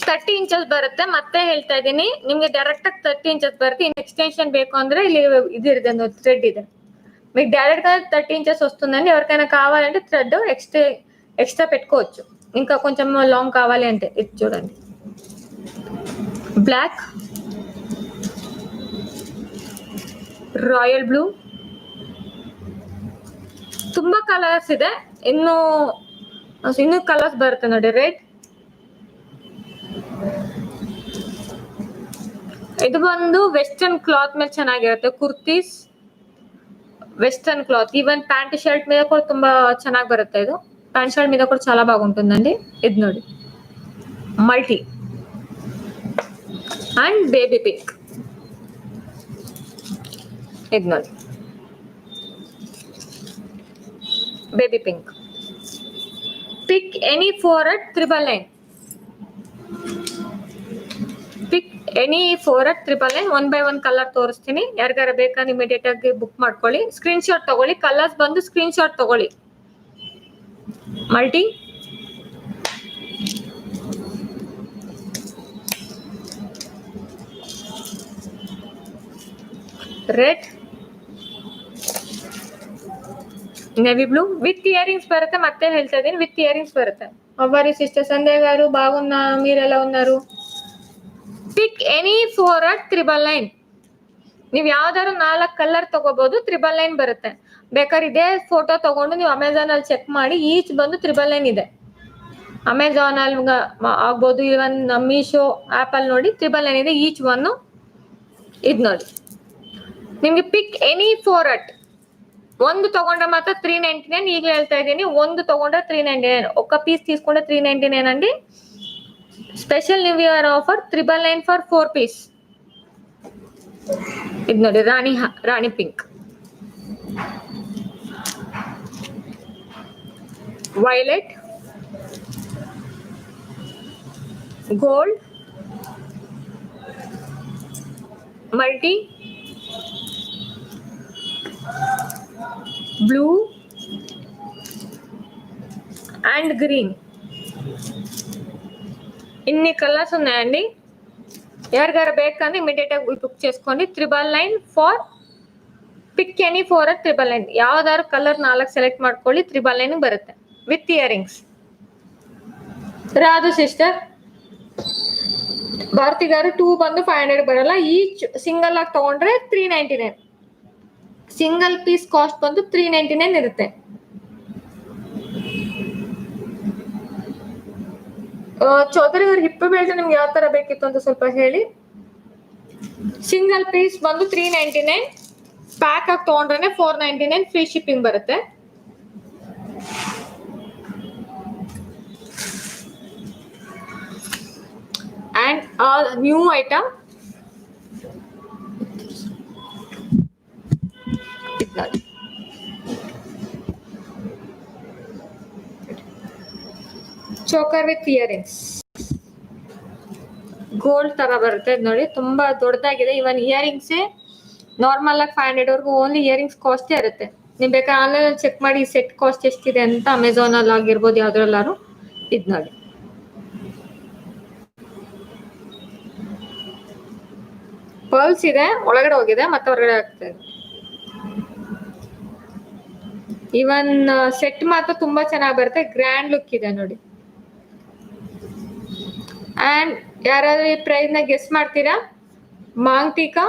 30 ಇಂಚಸ್ ಬರುತ್ತೆ. ಮತ್ತೆ ಹೇಳ್ತಾ ಇದ್ದೀನಿ ನಿಮ್ಗೆ ಡೈರೆಕ್ಟ್ ಆಗಿ 30 ಇಂಚಸ್ బರುತ್ತೆ. ఇన్ ఎక్స్టెన్షన్ బేకు ಅಂದ್ರೆ ಇಲ್ಲಿ ఇది ಇದೆ, థ్రెడ్ ಇದೆ. మీకు డైరెక్ట్ గా 30 ఇంచెస్ వస్తుందండి. ఎవరికైనా కావాలంటే థ్రెడ్ ఎక్స్ట్రా పెట్టుకోవచ్చు, ఇంకా కొంచెం లాంగ్ కావాలి అంటే. ఇది చూడండి, బ్లాక్, ರಾಯಲ್ ಬ್ಲೂ, ತುಂಬಾ ಕಲರ್ಸ್ ಇದೆ. ಇನ್ನು ಕಲರ್ಸ್ ಬರುತ್ತೆ ನೋಡಿ. ರೆಡ್, ಇದು ಬಂದು ವೆಸ್ಟರ್ನ್ ಕ್ಲಾತ್ ಮೇಲೆ ಚೆನ್ನಾಗಿರುತ್ತೆ. Kurtis, western cloth, even pant shirt మీద కూడా ತುಂಬಾ ಚೆನ್ನಾಗಿ ಬರುತ್ತೆ. ಇದು ప్యాంట్ షర్ట్ మీద కూడా చాలా బాగుంటుందండి. ఇది ನೋಡಿ, మల్టీ అండ్ బేబీ పింక్. ఇది ನೋಡಿ, baby pink. Pick any 4 at 999. Pick any 4 at 999. 1 by 1 colour ತೋರಿಸ್ತೀನಿ. ಯಾರಿಗಾರ ಬೇಕಾದ್ರೆ ಇಮಿಡಿಯೇಟ್ ಆಗಿ ಬುಕ್ ಮಾಡ್ಕೊಳ್ಳಿ. ಸ್ಕ್ರೀನ್ ಶಾಟ್ ತಗೊಳ್ಳಿ. ಕಲರ್ಸ್ ಬಂದು ಸ್ಕ್ರೀನ್ ಶಾಟ್ ತಗೊಳ್ಳಿ. Multi, red, navy blue with earrings బರುತ್ತೆ. ಮತ್ತೆ ಹೇಳ್ತಾ ಇದೀನಿ, విత్ ఇయరింగ్స్ బರುತ್ತೆ. అవ్వారి సిస్టర్ సంధ్య గారు బాగున్నా, మీరు ఎలా ఉన్నారు? Pick any 4 at 999. ನೀವು ಯಾವ್ದಾದ್ರು 4 ಕಲರ್ ತಗೋಬಹುದು. 999 ಬರುತ್ತೆ. ಬೇಕಾದ್ರೆ ಇದೇ ಫೋಟೋ ತಗೊಂಡು ನೀವು ಅಮೆಝಾನ್ ಅಲ್ಲಿ ಚೆಕ್ ಮಾಡಿ. ಈಚ್ ಬಂದು 999 ಇದೆ. ಅಮೆಝಾನ್ ಅಲ್ಲಿ ಆಗ್ಬೋದು, ಇವನ್ ಮೀಶೋ ಆಪ್ ಅಲ್ಲಿ ನೋಡಿ 999 ಇದೆ ಈಚ್ ಒನ್. ಇದು ನೋಡಿ, ನಿಮ್ಗೆ ಪಿಕ್ ಎನಿ 4 at. ಒಂದು ತಗೊಂಡ್ರೆ ಮಾತ್ರ 399. ಈಗ ಹೇಳ್ತಾ ಇದ್ದೀನಿ, ಒಂದು ತಗೊಂಡ್ರೆ 399. ఒక్క పీస్ తీసుకుంటే 399 అండి. Special new year offer 999 for 4 piece. ఇది ನೋಡಿ, rani pink, violet, gold, multi, blue and green. ఇన్ని కలర్స్ ఉన్నాయండి. ఎవరిగారు ಬೇಕಂದ್ರೆ ಇಮಿಡಿಯೇಟ್ ಆಗಿ ಬುಕ್ చేసుకోండి. 999 ಫಾರ್ ಪಿಕ್ ಎನಿ 4 at 999. ಯಾವ್ದಾದ್ರು ಕಲರ್ 4 ಸೆಲೆಕ್ಟ್ ಮಾಡ್ಕೊಳ್ಳಿ. 999 ಬರುತ್ತೆ with earrings. Radhu sister, Bharati గారు 2 ಬಂದು 500 ಬರಲ್ಲ. ಈಚ್ ಸಿಂಗಲ್ ಆಗಿ ತಗೊಂಡ್ರೆ 399. ಸಿಂಗಲ್ ಪೀಸ್ ಕಾಸ್ಟ್ ಬಂದು 399 ಇರುತ್ತೆ. ಚೌಧರಿ ಅವ್ರ ಹಿಪ್ಪು ಬೆಲ್ಟ್ ನಿಮ್ಗೆ ಯಾವ ತರ ಬೇಕಿತ್ತು ಅಂತ ಸ್ವಲ್ಪ ಹೇಳಿ. ಸಿಂಗಲ್ ಪೀಸ್ ಬಂದು 399. ಪ್ಯಾಕ್ ಆಗಿ ತಗೊಂಡ್ರೆ 499. ಫ್ರೀ ಶಿಪ್ಪಿಂಗ್ ಬರುತ್ತೆ. And new item choker with earrings, gold ತರ ಬರುತ್ತೆ. ನೋಡಿ, ತುಂಬಾ ದೊಡ್ಡದಾಗಿದೆ. ಇವನ್ ಇಯರಿಂಗ್ಸ್ ನಾರ್ಮಲ್ ಆಗಿ 500 ವರ್ಗೂ ಓನ್ಲಿ ಇಯರಿಂಗ್ಸ್ ಕಾಸ್ಟ್ ಇರುತ್ತೆ. ನೀವು ಬೇಕಾದ್ರೆ ಆನ್ಲೈನ್ ಚೆಕ್ ಮಾಡಿ ಸೆಟ್ ಕಾಸ್ಟ್ ಎಷ್ಟಿದೆ ಅಂತ. ಅಮೆಝಾನ್ ಅಲ್ಲಿ ಆಗಿರ್ಬೋದು, ಯಾವ್ದ್ರಲ್ಲಾರು. ಇದ್ ನೋಡಿ, ಪರ್ಲ್ಸ್ ಇದೆ, ಒಳಗಡೆ ಹೋಗಿದೆ ಮತ್ತೆ ಹೊರಗಡೆ ಆಗ್ತಾ ಇದೆ. ಇವನ್ ಸೆಟ್ ಮಾತ್ರ ತುಂಬಾ ಚೆನ್ನಾಗಿ ಬರುತ್ತೆ. ಗ್ರ್ಯಾಂಡ್ ಲುಕ್ ಇದೆ ನೋಡಿ. ಅಂಡ್ ಯಾರಾದ್ರೂ ಈ ಪ್ರೈಸ್ ನ ಗೆಸ್ ಮಾಡ್ತೀರಾ? ಮಾಂಗ್ ಟೀಕಾ,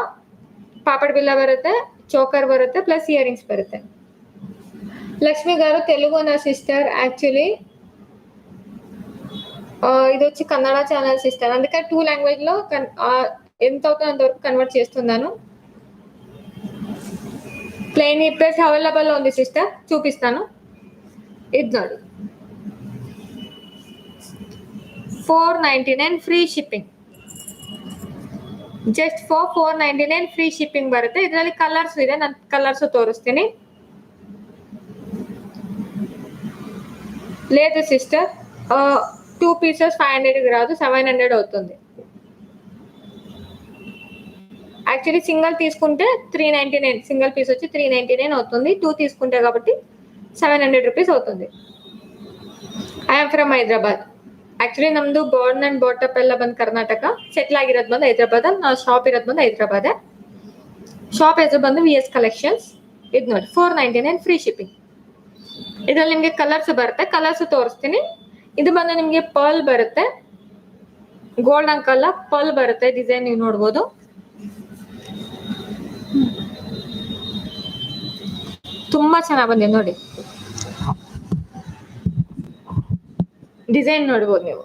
ಪಾಪಡ್ ಬಿಲ್ಲ ಬರುತ್ತೆ, ಚೋಕರ್ ಬರುತ್ತೆ, ಪ್ಲಸ್ ಇಯರಿಂಗ್ಸ್ ಬರುತ್ತೆ. లక్ష్మి గారు తెలుగు నా సిస్టర్. యాక్చువల్లీ ఇది వచ్చి కన్నడ ఛానల్ సిస్టర్. అందుకే 2 లాంగ్వేజ్ లో ఎంత అవుతుందో అంతవరకు కన్వర్ట్ చేస్తున్నాను. ప్లెయిన్ ఇప్పేస్ అవైలబుల్ లో ఉంది సిస్టర్, చూపిస్తాను. ఇది ನೋಡಿ, 499 free shipping. Just for 499 free shipping ಬರುತ್ತೆ. ಇದರಲ್ಲಿ ಕಲರ್ಸ್ ಇದೆ, ನಾನು ಕಲರ್ಸ್ ತೋರಿಸ್ತೀನಿ. లేదు సిస్టర్, 2 పీసెస్ 500 రాదు, 700 అవుతుంది. యాక్చువల్లీ సింగిల్ తీసుకుంటే 399, సింగిల్ పీస్ వచ్చి 399 అవుతుంది. 2 తీసుకుంటే కాబట్టి 700 రూపీಸ್ అవుతుంది. I am from Hyderabad. Actually ನಮ್ದು ಬಾರ್ನ್ ಅಂಡ್ ಬಾಟಪ್ ಎಲ್ಲ ಬಂದು ಕರ್ನಾಟಕ, ಸೆಟ್ಲ್ ಆಗಿರೋದು ಬಂದು ಹೈದರಾಬಾದ್. ನಾವು ಶಾಪ್ ಇರೋದು ಬಂದು ಹೈದರಾಬಾದ್. ಶಾಪ್ ಹೆಸರು ಬಂದು VS ಕಲೆಕ್ಷನ್ಸ್. ಇದು ನೋಡಿ 499 ಫ್ರೀ ಶಿಪ್ಪಿಂಗ್. ಇದರಲ್ಲಿ ನಿಮಗೆ ಕಲರ್ಸ್ ಬರುತ್ತೆ, ಕಲರ್ಸ್ ತೋರಿಸ್ತೀನಿ. ಇದು ಬಂದು ನಿಮಗೆ ಪರ್ಲ್ ಬರುತ್ತೆ, ಗೋಲ್ಡನ್ ಕಲರ್ ಪರ್ಲ್ ಬರುತ್ತೆ. ಡಿಸೈನ್ ನೀವು ನೋಡ್ಬೋದು. ತುಂಬಾ ಚೆನ್ನಾಗಿ ಬಂದಿದೆ ನೋಡಿ, ಡಿಸೈನ್ ನೋಡ್ಬೋದು ನೀವು.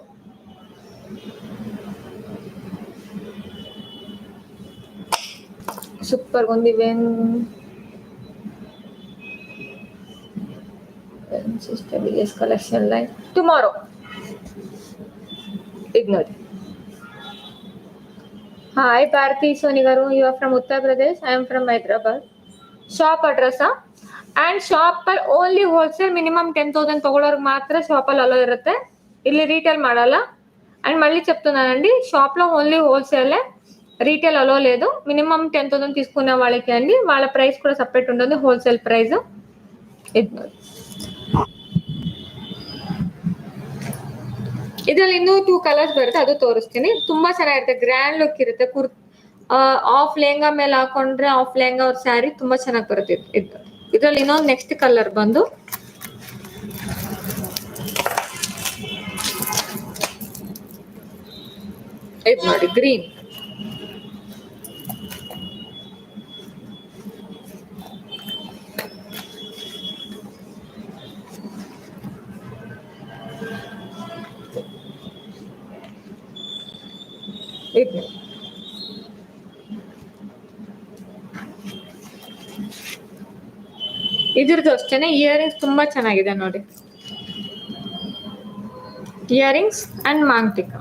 ಸೂಪರ್ ಬಂದಿವೆ. VS collection line tomorrow. ಇದು ನೋಡಿ. ಹಾಯ್ ಭಾರತಿ ಸೋನಿ గారు, you are from Uttar Pradesh, I am from Hyderabad. Shop address and shop ಅಲ್ಲಿ ಓನ್ಲಿ ಹೋಲ್ಸೇಲ್, ಮಿನಿಮಮ್ 10,000 తగొడోర్కి మాత్రం షాప్లో అలో ఇರುತ್ತೆ. ಇಲ್ಲಿ రీటైల్ ಮಾಡಲ್ಲ. అండ్ మళ్ళీ చెప్తున్నానండి, షాప్లో ఓన్లీ హోల్సేలే, రీటైల్ అలో లేదు. మినిమం 10,000 తీసుకునే వాళ్ళకి అండి, వాళ్ళ ప్రైస్ కూడా సపరేట్ ఉంటుంది, హోల్సేల్ ప్రైస్. ಇದರಲ್ಲಿ ಇನ್ನೂ 2 ಕಲರ್ಸ್ ಬರುತ್ತೆ, ಅದು ತೋರಿಸ್ತೀನಿ. ತುಂಬಾ ಚೆನ್ನಾಗಿರುತ್ತೆ, ಗ್ರ್ಯಾಂಡ್ ಲುಕ್ ಇರುತ್ತೆ. ಆಫ್ ಲೆಹಂಗಾ ಮೇಲೆ ಹಾಕೊಂಡ್ರೆ, ಆಫ್ ಲೆಹಂಗಾ ಅವ್ರ ಸ್ಯಾರಿ ತುಂಬಾ ಚೆನ್ನಾಗಿ ಬರುತ್ತೆ. ಇದರಲ್ಲಿ ಇನ್ನೊಂದು ನೆಕ್ಸ್ಟ್ ಕಲರ್ ಬಂದು ಇದು ನೋಡಿ, ಗ್ರೀನ್. ಇದು ಇದ್ರದ್ದು ಅಷ್ಟೇನೆ. ಇಯರಿಂಗ್ಸ್ ತುಂಬಾ ಚೆನ್ನಾಗಿದೆ ನೋಡಿ, ಇಯರಿಂಗ್ಸ್ ಅಂಡ್ ಮಾಂಗ್ಟಿಕ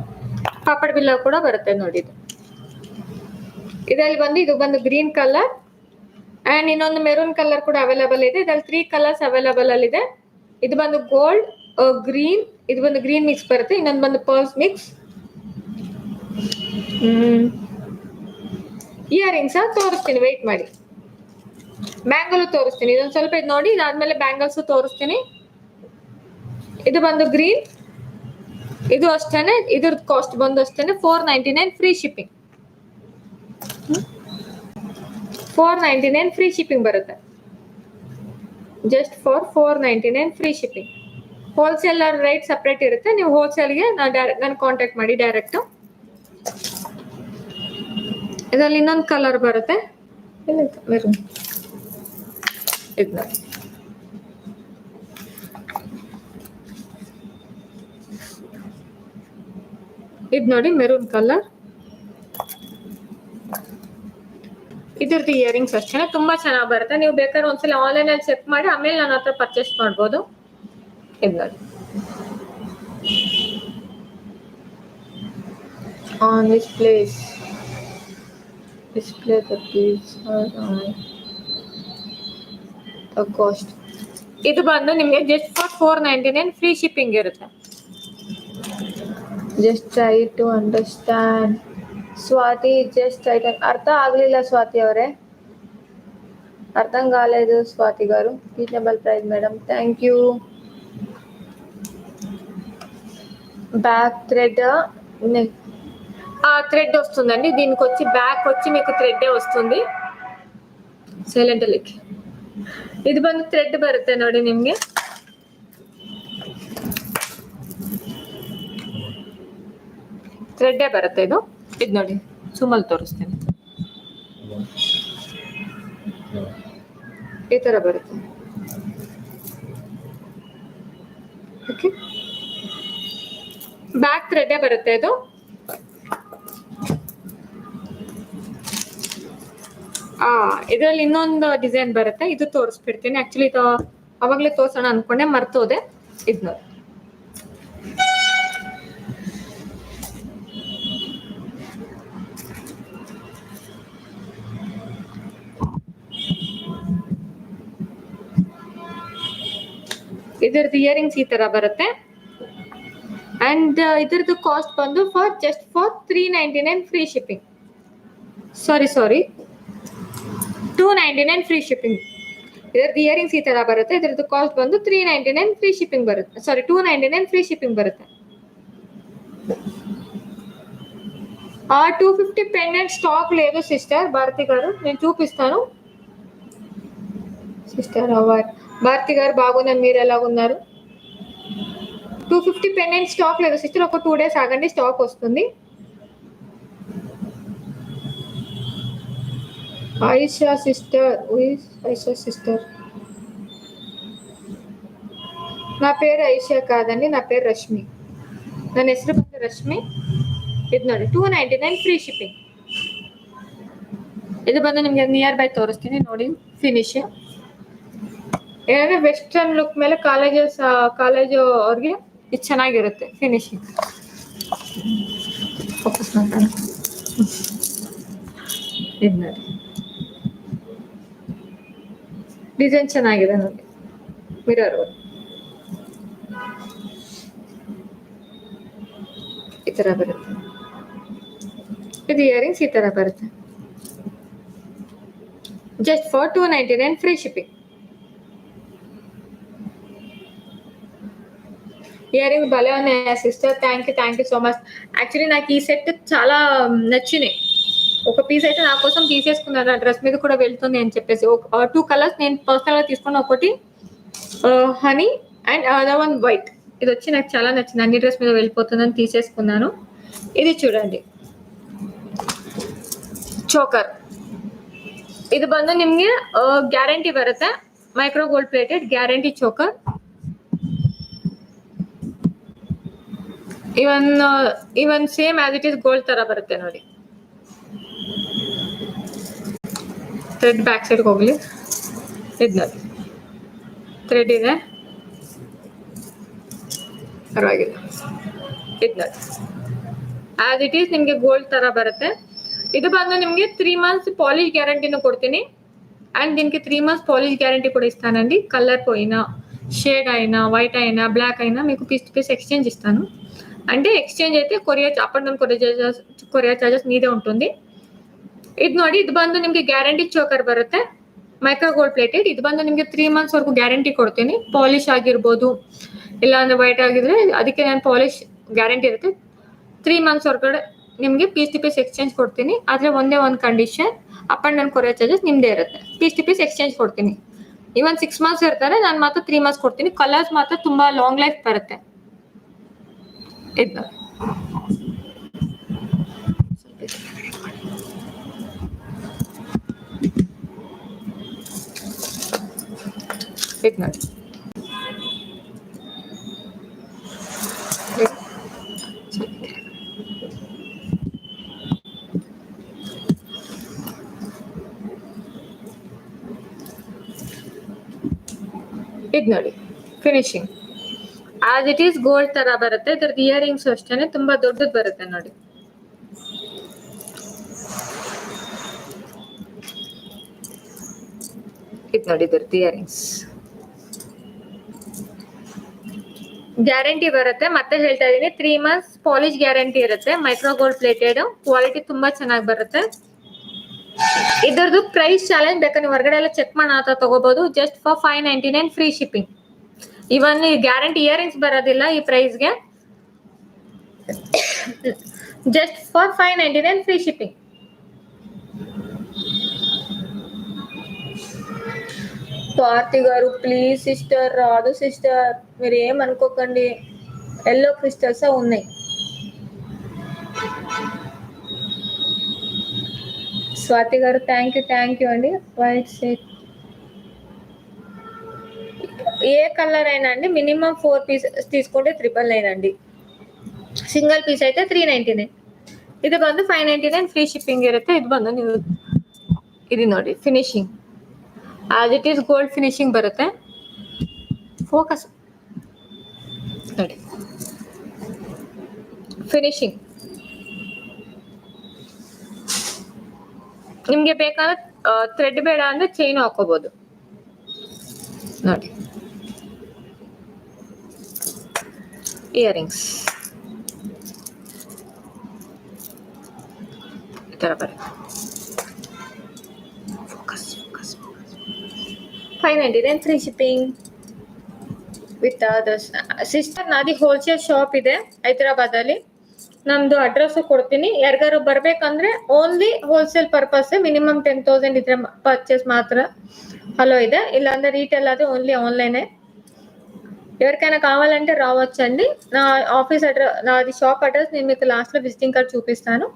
ಪಾಪಡ್ ಬಿಲ್ಲ ಕೂಡ ಬರುತ್ತೆ ನೋಡಿ. ಇದರಲ್ಲಿ ಬಂದು ಇದು ಬಂದು ಗ್ರೀನ್ ಕಲರ್ ಅಂಡ್ ಇನ್ನೊಂದು ಮೆರೂನ್ ಕಲರ್ ಕೂಡ ಅವೈಲೇಬಲ್ ಇದೆ. ಇದರಲ್ಲಿ 3 ಕಲರ್ಸ್ ಅವೈಲೇಬಲ್ ಅಲ್ಲಿ ಇದೆ. ಇದು ಬಂದು ಗೋಲ್ಡ್, ಗ್ರೀನ್, ಇದು ಬಂದು ಗ್ರೀನ್ ಮಿಕ್ಸ್ ಬರುತ್ತೆ, ಇನ್ನೊಂದು ಬಂದು ಪರ್ಲ್ಸ್ ಮಿಕ್ಸ್. ಇಯರಿಂಗ್ಸ್ ತೋರಿಸ್ತೀನಿ, ವೆಯ್ಟ್ ಮಾಡಿ. ಬ್ಯಾಂಗಲ್ ತೋರಿಸ್ತೀನಿ, ಇದೊಂದು ಸ್ವಲ್ಪ ಇದು ನೋಡಿ, ಇದಾದ್ಮೇಲೆ ಬ್ಯಾಂಗಲ್ಸ್ ತೋರಿಸ್ತೀನಿ. ಇದು ಬಂದು ಗ್ರೀನ್, ಇದು ಅಷ್ಟೇನೆ. ಇದ್ರ ಕಾಸ್ಟ್ ಬಂದು ಅಷ್ಟೇನೆ 499 ಫ್ರೀ ಶಿಪ್ಪಿಂಗ್. 499 ಫ್ರೀ ಶಿಪ್ಪಿಂಗ್ ಬರುತ್ತೆ, just for 499 free shipping. Wholesaler rate separate ಇರುತ್ತೆ, ನೀವು ಹೋಲ್ಸೇಲ್ಗೆ ನಾನು ಕಾಂಟ್ಯಾಕ್ಟ್ ಮಾಡಿ ಡೈರೆಕ್ಟ್. ಇದರಲ್ಲಿ ಇನ್ನೊಂದು ಕಲರ್ ಬರುತ್ತೆ, ಮೆರೂನ್. ಇದು ನೋಡಿ, ಮೆರೂನ್ ಕಲರ್. ಇದ್ರದ್ದು ಇಯರಿಂಗ್ಸ್ ಅಷ್ಟೇ ತುಂಬಾ ಚೆನ್ನಾಗಿ ಬರುತ್ತೆ. ನೀವು ಬೇಕಾದ್ರೆ ಒಂದ್ಸಲ ಆನ್ಲೈನ್ ಅಲ್ಲಿ ಚೆಕ್ ಮಾಡಿ ಆಮೇಲೆ ನನ್ನ ಹತ್ರ ಪರ್ಚೇಸ್ ಮಾಡ್ಬೋದು. ಇದು ನೋಡಿ, on this place display the piece cost. ಇದು ಬಂದು ನಿಮಗೆ ಜಸ್ಟ್ ಫಾರ್ 499 ಫ್ರೀ ಶಿಪ್ಪಿಂಗ್ ಇರುತ್ತೆ. Just try to understand. Swati, just try to. ಅರ್ಥ ಆಗಲಿಲ್ಲ ಸ್ವಾತಿ ಅವರೇ, అర్థం కాలేదు Swati garu. Reasonable price madam, thank you. Back thread, thread వస్తుందండి. దీనికి వచ్చి బ్యాక్ వచ్చి మీకు థ్రెడ్ వస్తుంది. ಸೈಲೆಂಟ್ ಅಲ್ಲಿ ಇದು ಬಂದು ಥ್ರೆಡ್ ಬರುತ್ತೆ ನೋಡಿ, ನಿಮ್ಗೆ ಥ್ರೆಡ್ಡೇ ಬರುತ್ತೆ. ಇದು ನೋಡಿ, ಸುಮಲ್ ತೋರಿಸ್ತೀನಿ. ಈ ತರ ಬರುತ್ತೆ. ಓಕೆ, ಬ್ಯಾಕ್ ಥ್ರೆಡ್ಡೇ ಬರುತ್ತೆ ಇದು. ಇದರಲ್ಲಿ ಇನ್ನೊಂದು ಡಿಸೈನ್ ಬರುತ್ತೆ, ಇದು ತೋರಿಸ್ಬಿಡ್ತೀನಿ. ಆಕ್ಚುಲಿ ಇದು ಅವಾಗಲೇ ತೋರ್ಸೋಣ ಅನ್ಕೊಂಡೆ, ಮರ್ತೋದೆ. ಇದು ನೋಡಿ, ಇದರದ್ದು ಇಯರಿಂಗ್ಸ್ ಈ ತರ ಬರುತ್ತೆ. ಅಂಡ್ ಇದ್ರದ್ದು ಕಾಸ್ಟ್ ಬಂದು just for 399 free shipping. Sorry 299 free shipping. ಇದರದ್ದು ಇಯರಿಂಗ್ಸ್ ಈ ತರ ಬರುತ್ತೆ. ಇದ್ರದ್ದು ಕಾಸ್ಟ್ ಬಂದು 399 ಫ್ರೀ ಶಿಪ್ಪಿಂಗ್ ಬರುತ್ತೆ. ಸಾರಿ 299 ಫ್ರೀ ಶಿಪ್ಪಿಂಗ್ బರುತ್ತೆ. ఆ 250 పెండెంట్ స్టాక్ లేదు సిస్టర్ భారతి గారు, నేను చూపిస్తాను. సిస్టర్ అవర్ భారతి గారు బాగున్నాను, మీరు ఎలా ఉన్నారు? 250 పెండెంట్ స్టాక్ లేదు సిస్టర్, ఒక 2 days ఆగండి, స్టాక్ వస్తుంది. ఐషా సిస్టర్, ఐషా సిస్టర్, నా పేరు ఐషా కాదండి, నా పేరు రష్మి. ನನ್ನ ಹೆಸರು ಬಂದು ರಶ್ಮಿ. ಇದು ನೋಡಿ 299 ಫ್ರೀ ಶಿಪ್ಪಿಂಗ್. ಇದು ಬಂದು ನಿಮಗೆ ನಿಯರ್ ಬೈ ತೋರಿಸ್ತೀನಿ ನೋಡಿ. ಫಿನಿಶ್ ಏನಂದ್ರೆ ವೆಸ್ಟರ್ನ್ ಲುಕ್ ಮೇಲೆ ಕಾಲೇಜು ಅವ್ರಿಗೆ ಇದು ಚೆನ್ನಾಗಿರುತ್ತೆ ಫಿನಿಶಿಂಗ್. ಫೋಕಸ್ ಮಾಡ್ತಾರೆ. ಇದು ನೋಡಿ ಡಿಸೈನ್ ಚೆನ್ನಾಗಿದೆ ನೋಡಿ. ಮಿರರ್ ಈ ತರ ಬರುತ್ತೆ. ಇದು ಇಯರಿಂಗ್ಸ್ ಈ ತರ ಬರುತ್ತೆ. Just for 299 free shipping. Earring భలే ఉన్నాయి sister, thank you so much. Actually నాకు ఈ సెట్ చాలా నచ్చినాయి. ఒక పీస్ అయితే నా కోసం తీసేసుకున్నాను, ఆ డ్రెస్ మీద కూడా వెళ్తుంది అని చెప్పేసి. 2 కలర్స్ నేను పర్సనల్ గా తీసుకున్న, ఒకటి honey and other one white. ఇది వచ్చి నాకు చాలా నచ్చింది, అన్ని డ్రెస్ మీద వెళ్ళిపోతుందని తీసేసుకున్నాను. ఇది చూడండి ಚೋಕರ್. ಇದು ಬಂದು ನಿಮ್ಗೆ ಗ್ಯಾರಂಟಿ ಬರುತ್ತೆ, micro gold plated guarantee choker. Even same as it is gold ತರ ಬರುತ್ತೆ ನೋಡಿ. ಥ್ರೆಡ್ ಬ್ಯಾಕ್ ಸೈಡ್ ಹೋಗ್ಲಿ. ಇದು ನೋಡಿ ಥ್ರೆಡ್ ಇದೆ, ಪರವಾಗಿಲ್ಲ. ಇದು ನೋಡಿ ಆಸ್ ಇಟ್ ಈಸ್ ನಿಮ್ಗೆ ಗೋಲ್ಡ್ ತರ ಬರುತ್ತೆ. ಇದು ಬಂದು ನಿಮ್ಗೆ 3 months పాలిష్ గ్యారంటీను కొడుతుంది. అండ్ దీనికి 3 months పాలిష్ గ్యారంటీ కూడా ఇస్తానండి. కలర్ పోయినా, షేడ్ అయినా, వైట్ అయినా, బ్లాక్ అయినా మీకు పీస్ టు పీస్ ఎక్స్చేంజ్ ఇస్తాను. అంటే ఎక్స్చేంజ్ అయితే up and down courier charges మీదే ఉంటుంది. ಇದು ನೋಡಿ, ಇದು ಬಂದು ನಿಮ್ಗೆ ಗ್ಯಾರಂಟಿ ಚೋಕರ್ ಬರುತ್ತೆ, ಮೈಕ್ರೋ ಗೋಲ್ಡ್ ಪ್ಲೇಟೆಡ್. ಇದು ಬಂದು ನಿಮ್ಗೆ 3 months ವರೆಗೂ ಗ್ಯಾರಂಟಿ ಕೊಡ್ತೀನಿ. ಪಾಲಿಶ್ ಆಗಿರ್ಬೋದು, ಇಲ್ಲ ಅಂದ್ರೆ ವೈಟ್ ಆಗಿದ್ರೆ ಅದಕ್ಕೆ ನಾನು ಪಾಲಿಶ್ ಗ್ಯಾರಂಟಿ ಇರುತ್ತೆ. 3 months ಹೊರಗಡೆ ನಿಮ್ಗೆ ಪೀಸ್ ಟು ಪೀಸ್ ಎಕ್ಸ್ಚೇಂಜ್ ಕೊಡ್ತೀನಿ. ಆದ್ರೆ ಒಂದೇ ಒಂದು condition, up and down courier charges ನಿಮ್ದೇ ಇರುತ್ತೆ. ಪೀಸ್ ಟು ಪೀಸ್ ಎಕ್ಸ್ಚೇಂಜ್ ಕೊಡ್ತೀನಿ. ಇವನ್ 6 months ಇರ್ತಾರೆ, ನಾನು ಮಾತ್ರ 3 months ಕೊಡ್ತೀನಿ. ಕಲರ್ಸ್ ಮಾತ್ರ ತುಂಬಾ ಲಾಂಗ್ ಲೈಫ್ ಬರುತ್ತೆ. ಇದು ನೋಡಿ ಇದು ನೋಡಿ finishing as it is gold ತರ ಬರುತ್ತೆ. ಇದ್ರದ್ದು ಇಯರಿಂಗ್ಸ್ ಅಷ್ಟೇನೆ ತುಂಬಾ ದೊಡ್ಡದು ಬರುತ್ತೆ ನೋಡಿ. ಇದು ನೋಡಿ ಇದ್ರದ್ದು ಇಯರಿಂಗ್ಸ್ ಗ್ಯಾರಂಟಿ ಬರುತ್ತೆ. ಮತ್ತೆ ಹೇಳ್ತಾ ಇದೀನಿ, 3 months ಪಾಲಿಶ್ ಗ್ಯಾರಂಟಿ ಇರುತ್ತೆ. ಮೈಕ್ರೋ ಗೋಲ್ಡ್ ಪ್ಲೇಟೆಡ್, ಕ್ವಾಲಿಟಿ ತುಂಬಾ ಚೆನ್ನಾಗಿ ಬರುತ್ತೆ. ಇದರದ್ದು ಪ್ರೈಸ್ ಚಾಲೆಂಜ್ ಬೇಕಾದ್ರೆ ನೀವು ಹೊರಗಡೆ ಎಲ್ಲ ಚೆಕ್ ಮಾಡಿ ತಗೋಬಹುದು. Just for 599 free shipping. Even guarantee earrings ಬರೋದಿಲ್ಲ ಈ ಪ್ರೈಸ್ಗೆ. Just for 599 free shipping. Parthi garu please sister, రాదు సిస్టర్, మీరు ఏమనుకోకండి. ఎల్లో క్రిస్టల్స్ ఉన్నాయి. స్వాతి గారు థ్యాంక్ యూ అండి. వైట్ సెట్ ఏ కలర్ అయినా అండి, మినిమం 4 pieces తీసుకుంటే 999 అండి. ಸಿಂಗಲ್ ಪೀಸ್ ಐತೆ 399. ಇದು ಬಂದು 599 ಫ್ರೀ ಶಿಪ್ಪಿಂಗ್ ಇರುತ್ತೆ. ಇದು ಬಂದು ನೀವು ಇದು ನೋಡಿ finishing as it is gold finishing ಬರುತ್ತೆ. ಫೋಕಸ್ ನೋಡಿ ಫಿನಿಶಿಂಗ್. ನಿಮ್ಗೆ ಬೇಕಾದ್ರೆ ಥ್ರೆಡ್ ಬೇಡ ಅಂದ್ರೆ ಚೈನ್ ಹಾಕೋಬಹುದು ನೋಡಿ. ಇಯರಿಂಗ್ಸ್ ತರ ಬರುತ್ತೆ. Focus 599 free shipping with others. Sister ನಾದಿ ಹೋಲ್ಸೇಲ್ ಶಾಪ್ ಇದೆ ಹೈದರಾಬಾದ್ ಅಲ್ಲಿ. ನಮ್ದು ಅಡ್ರೆಸ್ ಕೊಡ್ತೀನಿ. ಯಾರಿಗಾರು ಬರ್ಬೇಕಂದ್ರೆ ಓನ್ಲಿ ಹೋಲ್ಸೇಲ್ ಪರ್ಪಸ್, ಮಿನಿಮಮ್ 10,000 ಇದ್ರೆ పర్చేస్ మాత్ర హలో ಇದೆ. ఇలాంటి రీటైల్ అది ఓన్లీ ఆన్లైనే. ఎవరికైనా కావాలంటే రావచ్చండి. నా ఆఫీస్ అడ్రస్, నాది షాప్ అడ్రస్ నేను మీకు లాస్ట్లో విజిటింగ్ కార్డ్ చూపిస్తాను.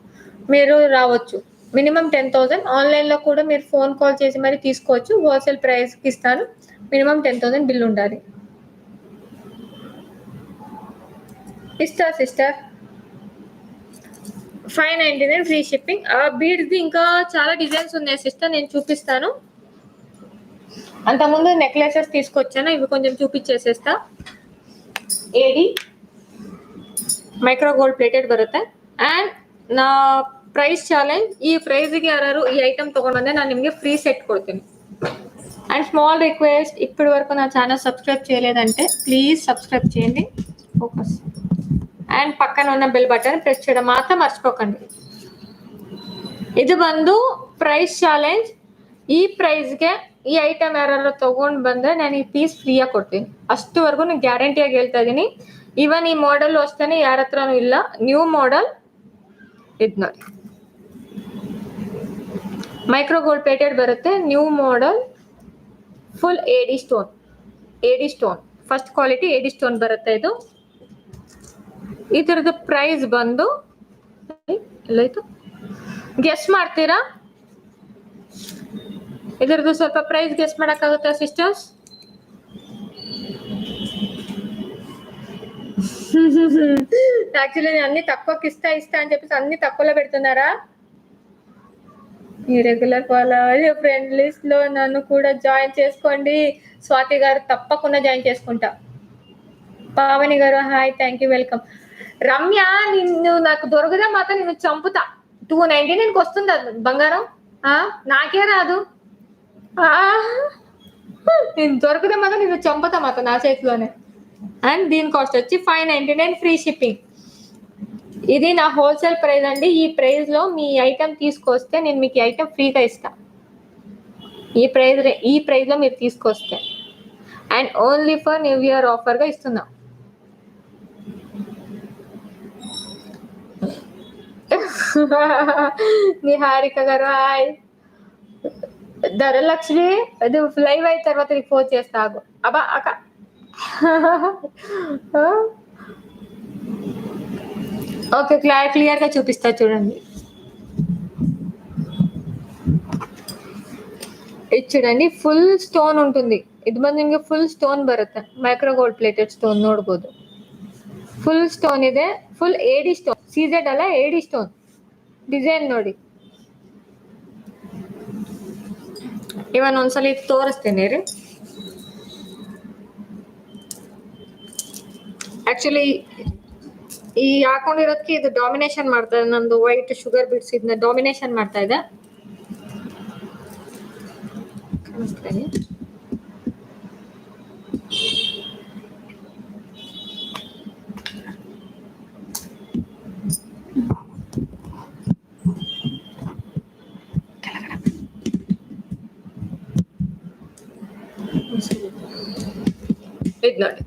మీరు రావచ్చు. మినిమం 10,000. ఆన్లైన్లో కూడా మీరు ఫోన్ కాల్ చేసి మరి తీసుకోవచ్చు. హోల్సేల్ ప్రైస్కి ఇస్తాను. మినిమం 10,000 బిల్ ఉండాలి. ఇస్తా సిస్టర్. 599 free shipping. ఆ బీడ్స్ది ఇంకా చాలా డిజైన్స్ ఉన్నాయి సిస్టర్, నేను చూపిస్తాను. అంతకుముందు నెక్లెసెస్ తీసుకొచ్చాను, ఇవి కొంచెం చూపించేసేస్తా. ಏಡಿ ಮೈಕ್ರೋ ಗೋಲ್ಡ್ ಪ್ಲೇಟೆಡ್ ಬರುತ್ತೆ. ಆ್ಯಂಡ್ ನಾ ಪ್ರೈಸ್ ಚಾಲೆಂಜ್, ಈ ಪ್ರೈಸ್ಗೆ ಯಾರು ಈ ಐಟಮ್ ತೊಗೊಂಡು ಬಂದರೆ ನಾನು ನಿಮಗೆ ಫ್ರೀ సెట్ కొడుతుంది. అండ్ స్మాల్ రిక్వెస్ట్, ఇప్పటి వరకు నా ఛానల్ సబ్స్క్రైబ్ చేయలేదంటే ప్లీజ్ సబ్స్క్రైబ్ చేయండి. ఫోకస్ అండ్ పక్కన ఉన్న బెల్ బటన్ ప్రెస్ చేయడం మాత్రం మర్చిపోకండి. ಇದು ಬಂದು ಪ್ರೈಸ್ ಚಾಲೆಂಜ್. ಈ ಪ್ರೈಸ್ಗೆ ಈ ಐಟಮ್ ಯಾರು ತಗೊಂಡು ಬಂದರೆ ನಾನು ಈ ಪೀಸ್ ಫ್ರೀಯಾಗಿ ಕೊಡ್ತೀನಿ. ಅಷ್ಟುವರೆಗೂ ನಾನು ಗ್ಯಾರಂಟಿಯಾಗಿ ಹೇಳ್ತಾ ಇದ್ದೀನಿ. ಈವನ್ ಈ ಮಾಡೆಲ್ ಅಷ್ಟೇ ಯಾರ ಹತ್ರನೂ ಇಲ್ಲ. ನ್ಯೂ ಮಾಡೆಲ್ ಇದು ನೋಡಿ, ಮೈಕ್ರೋ ಗೋಲ್ಡ್ ಪ್ಲೇಟೆಡ್ ಬರುತ್ತೆ. ನ್ಯೂ ಮಾಡೆಲ್, ಫುಲ್ ಏಡಿ ಸ್ಟೋನ್ ಫಸ್ಟ್ ಕ್ವಾಲಿಟಿ ಏಡಿ ಸ್ಟೋನ್ ಬರುತ್ತೆ. ಇದು ಇದರದ್ದು ಪ್ರೈಸ್ ಬಂದು ಎಲ್ಲಾಯ್ತು ಗೆಸ್ ಮಾಡ್ತೀರಾ? ಇದರದ್ದು ಸ್ವಲ್ಪ ಪ್ರೈಸ್ ಗೆಸ್ ಮಾಡೋಕ್ಕಾಗುತ್ತಾ ಸಿಸ್ಟರ್ಸ್? యాక్చువల్లీ నేను అన్ని తక్కువకి ఇస్తా అని చెప్పేసి అన్ని తక్కువలో పెడుతున్నారా? ఈ రెగ్యులర్ ఫాలోవర్ ఫ్రెండ్ లిస్ట్ లో నన్ను కూడా జాయిన్ చేసుకోండి. స్వాతి గారు తప్పకుండా జాయిన్ చేసుకుంటా. Pavani garu hi, thank you, welcome. Ramya, నిన్ను నాకు దొరకదా మాత్రం నిన్ను చంపుతా. 299కి వస్తుంది బంగారం, నాకే రాదు. నేను దొరకదా మాత్రం నిన్ను చంపుతా మాత్రం నా చేతిలోనే. అండ్ దీని కాస్ట్ వచ్చి 599 ఫ్రీ షిప్పింగ్. ఇది నా హోల్సేల్ ప్రైస్ అండి. ఈ ప్రైస్ లో మీ ఐటమ్ తీసుకొస్తే నేను మీకు ఐటమ్ ఫ్రీగా ఇస్తా. ఈ ప్రైస్ లో మీరు తీసుకొస్తే and only for new year offer గా ఇస్తున్నా. నిహారిక గారు హాయ్. ధనలక్ష్మి, అది లైవ్ అయిన తర్వాత నీకు ఫోన్ చేస్తా. అబ్బా అక్క ఓకే, క్లియర్ గా చూపిస్తా చూడండి. ఇది చూడండి, ಫುಲ್ ಸ್ಟೋನ್ ఉంటుంది. ಇದು ಬಂದು ನಿಮಗೆ ಫುಲ್ ಸ್ಟೋನ್ ಬರುತ್ತೆ. ಮೈಕ್ರೋ ಗೋಲ್ಡ್ ಪ್ಲೇಟೆಡ್ ಸ್ಟೋನ್ ನೋಡಬಹುದು. ಫುಲ್ ಸ್ಟೋನ್ ಇದೆ, ಫುಲ್ ಏಡಿ ಸ್ಟೋನ್, ಸೀಜೆಡ್ ಅಲ್ಲ ಏಡಿ ಸ್ಟೋನ್ ಡಿಸೈನ್ ನೋಡಿ. ಇವನ್ ಒಂದ್ಸಲ ತೋರಿಸ್ತೇನೆ ರೀ. ಆಕ್ಚುಲಿ ಈ ಹಾಕೊಂಡಿರೋದಕ್ಕೆ ಇದು ಡಾಮಿನೇಷನ್ ಮಾಡ್ತಾ ಇದೆ. ನಂದು ವೈಟ್ ಶುಗರ್ ಬಿಡ್ಸ್ ಇದನ್ನ ಡಾಮಿನೇಷನ್ ಮಾಡ್ತಾ ಇದೆ. ಇದು ನೋಡಿ,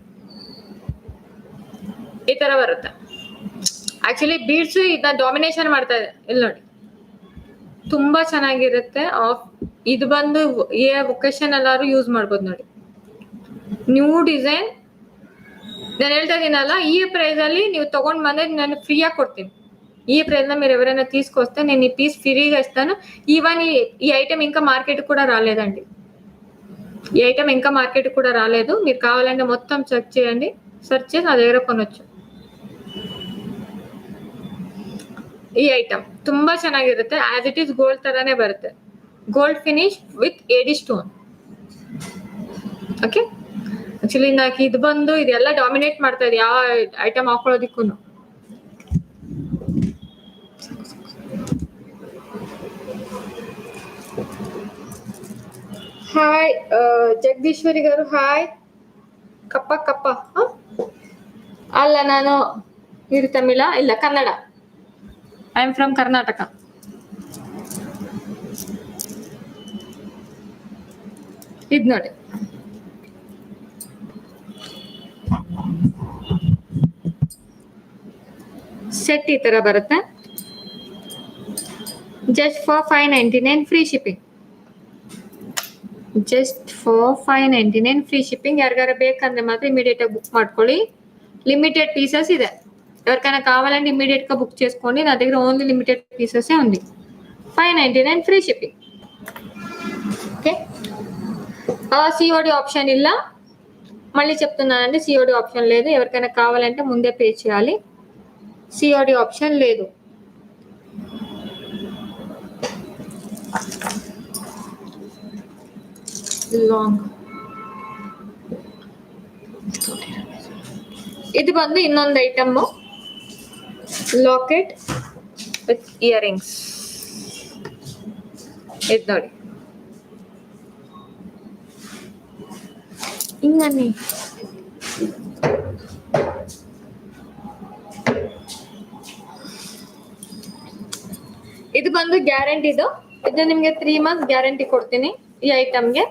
ಈ ತರ ಬರುತ್ತೆ. ಆಕ್ಚುಲಿ ಬೀಡ್ಸ್ ಇದನ್ನ ಡಾಮಿನೇಷನ್ ಮಾಡ್ತಾ ಇದೆ. ಇಲ್ಲಿ ನೋಡಿ, ತುಂಬಾ ಚೆನ್ನಾಗಿರುತ್ತೆ. ಇದು ಬಂದು ಒಕೇಶನ್ ಎಲ್ಲಾರು ಯೂಸ್ ಮಾಡ್ಬೋದು ನೋಡಿ. New design. ನಾನು ಹೇಳ್ತಾ ಇದೀನಲ್ಲ, ಈ ಪ್ರೈಸ್ ಅಲ್ಲಿ ನೀವು తగొండి ಬಂದ್ರೆ ನಾನು ఫ్రీగా కొಡ್ತೀನಿ. ఈ ప్రైస్ లో మీరు ఎవరైనా తీసుకొస్తే నేను ఈ పీస్ ఫ్రీగా ఇస్తాను. ఈవెన్ ఈ ఐటమ్ ఇంకా మార్కెట్ కూడా రాలేదండి. ఈ ఐటమ్ ఇంకా మార్కెట్ కూడా రాలేదు. మీరు కావాలంటే మొత్తం చెక్ చేయండి, సెర్చ్ చేసి నా దగ్గర కొనొచ్చు. ಈ ಐಟಮ್ ತುಂಬಾ ಚೆನ್ನಾಗಿರುತ್ತೆ. ಆಸ್ ಇಟ್ ಈಸ್ ಗೋಲ್ಡ್ ತರಾನೇ ಬರುತ್ತೆ. ಗೋಲ್ಡ್ ಫಿನಿಶ್ ವಿತ್ ಏಡಿ ಸ್ಟೋನ್. ಓಕೆ, ಆಕ್ಚುಲಿ నాకు ಇದು ಬಂದು ಇದೆಲ್ಲ ಡಾಮಿನೇಟ್ ಮಾಡ್ತಾ ಇದೆ ಯಾವ ಐಟಮ್ ಹಾಕೊಳ್ಳೋದಕ್ಕೂ. ಹಾಯ್ ಜಗದೀಶ್ವರಿ గారు ಹಾಯ್. ಕಪ್ಪ ಅಲ್ಲ, ನಾನು ಇದು ತಮಿಳ ಇಲ್ಲ Kannada. I am from Karnataka. ಇದು ನೋಡಿ, ಸೆಟ್ ಈ ತರ ಬರುತ್ತೆ. Just for 599 free shipping. Just for 599 free shipping. ಯಾರಿಗಾರ ಬೇಕಂದ್ರೆ ಮಾತ್ರ ఇమీడియట్ గా బుక్ ಮಾಡ್ಕೊಳ್ಳಿ. లిమిటెడ్ పీసెస్ ಇದೆ. ఎవరికైనా కావాలంటే ఇమీడియట్ గా బుక్ చేసుకోండి. నా దగ్గర ఓన్లీ లిమిటెడ్ పీసెస్ ఉంది. 599 free shipping. Okay, COD option ಇಲ್ಲ. మళ్ళీ చెప్తున్నానండి, సిఓడి ఆప్షన్ లేదు. ఎవరికైనా కావాలంటే ముందే పే చేయాలి. సిఓడి ఆప్షన్ లేదు. ಲಾಂಗ್ ಇದು ಬಂದು ಇನ್ನೊಂದು ಐಟಮ್, ಲಾಕೆಟ್ ವಿತ್ ಇಯರಿಂಗ್ಸ್. ಇದು ನೋಡಿ, ಹಿಂಗನ್ನಿ ಇದು ಬಂದು ಗ್ಯಾರಂಟಿದು. ಇದು ನಿಮ್ಗೆ 3 months ಗ್ಯಾರಂಟಿ ಕೊಡ್ತೀನಿ ಈ ಐಟಮ್ಗೆ.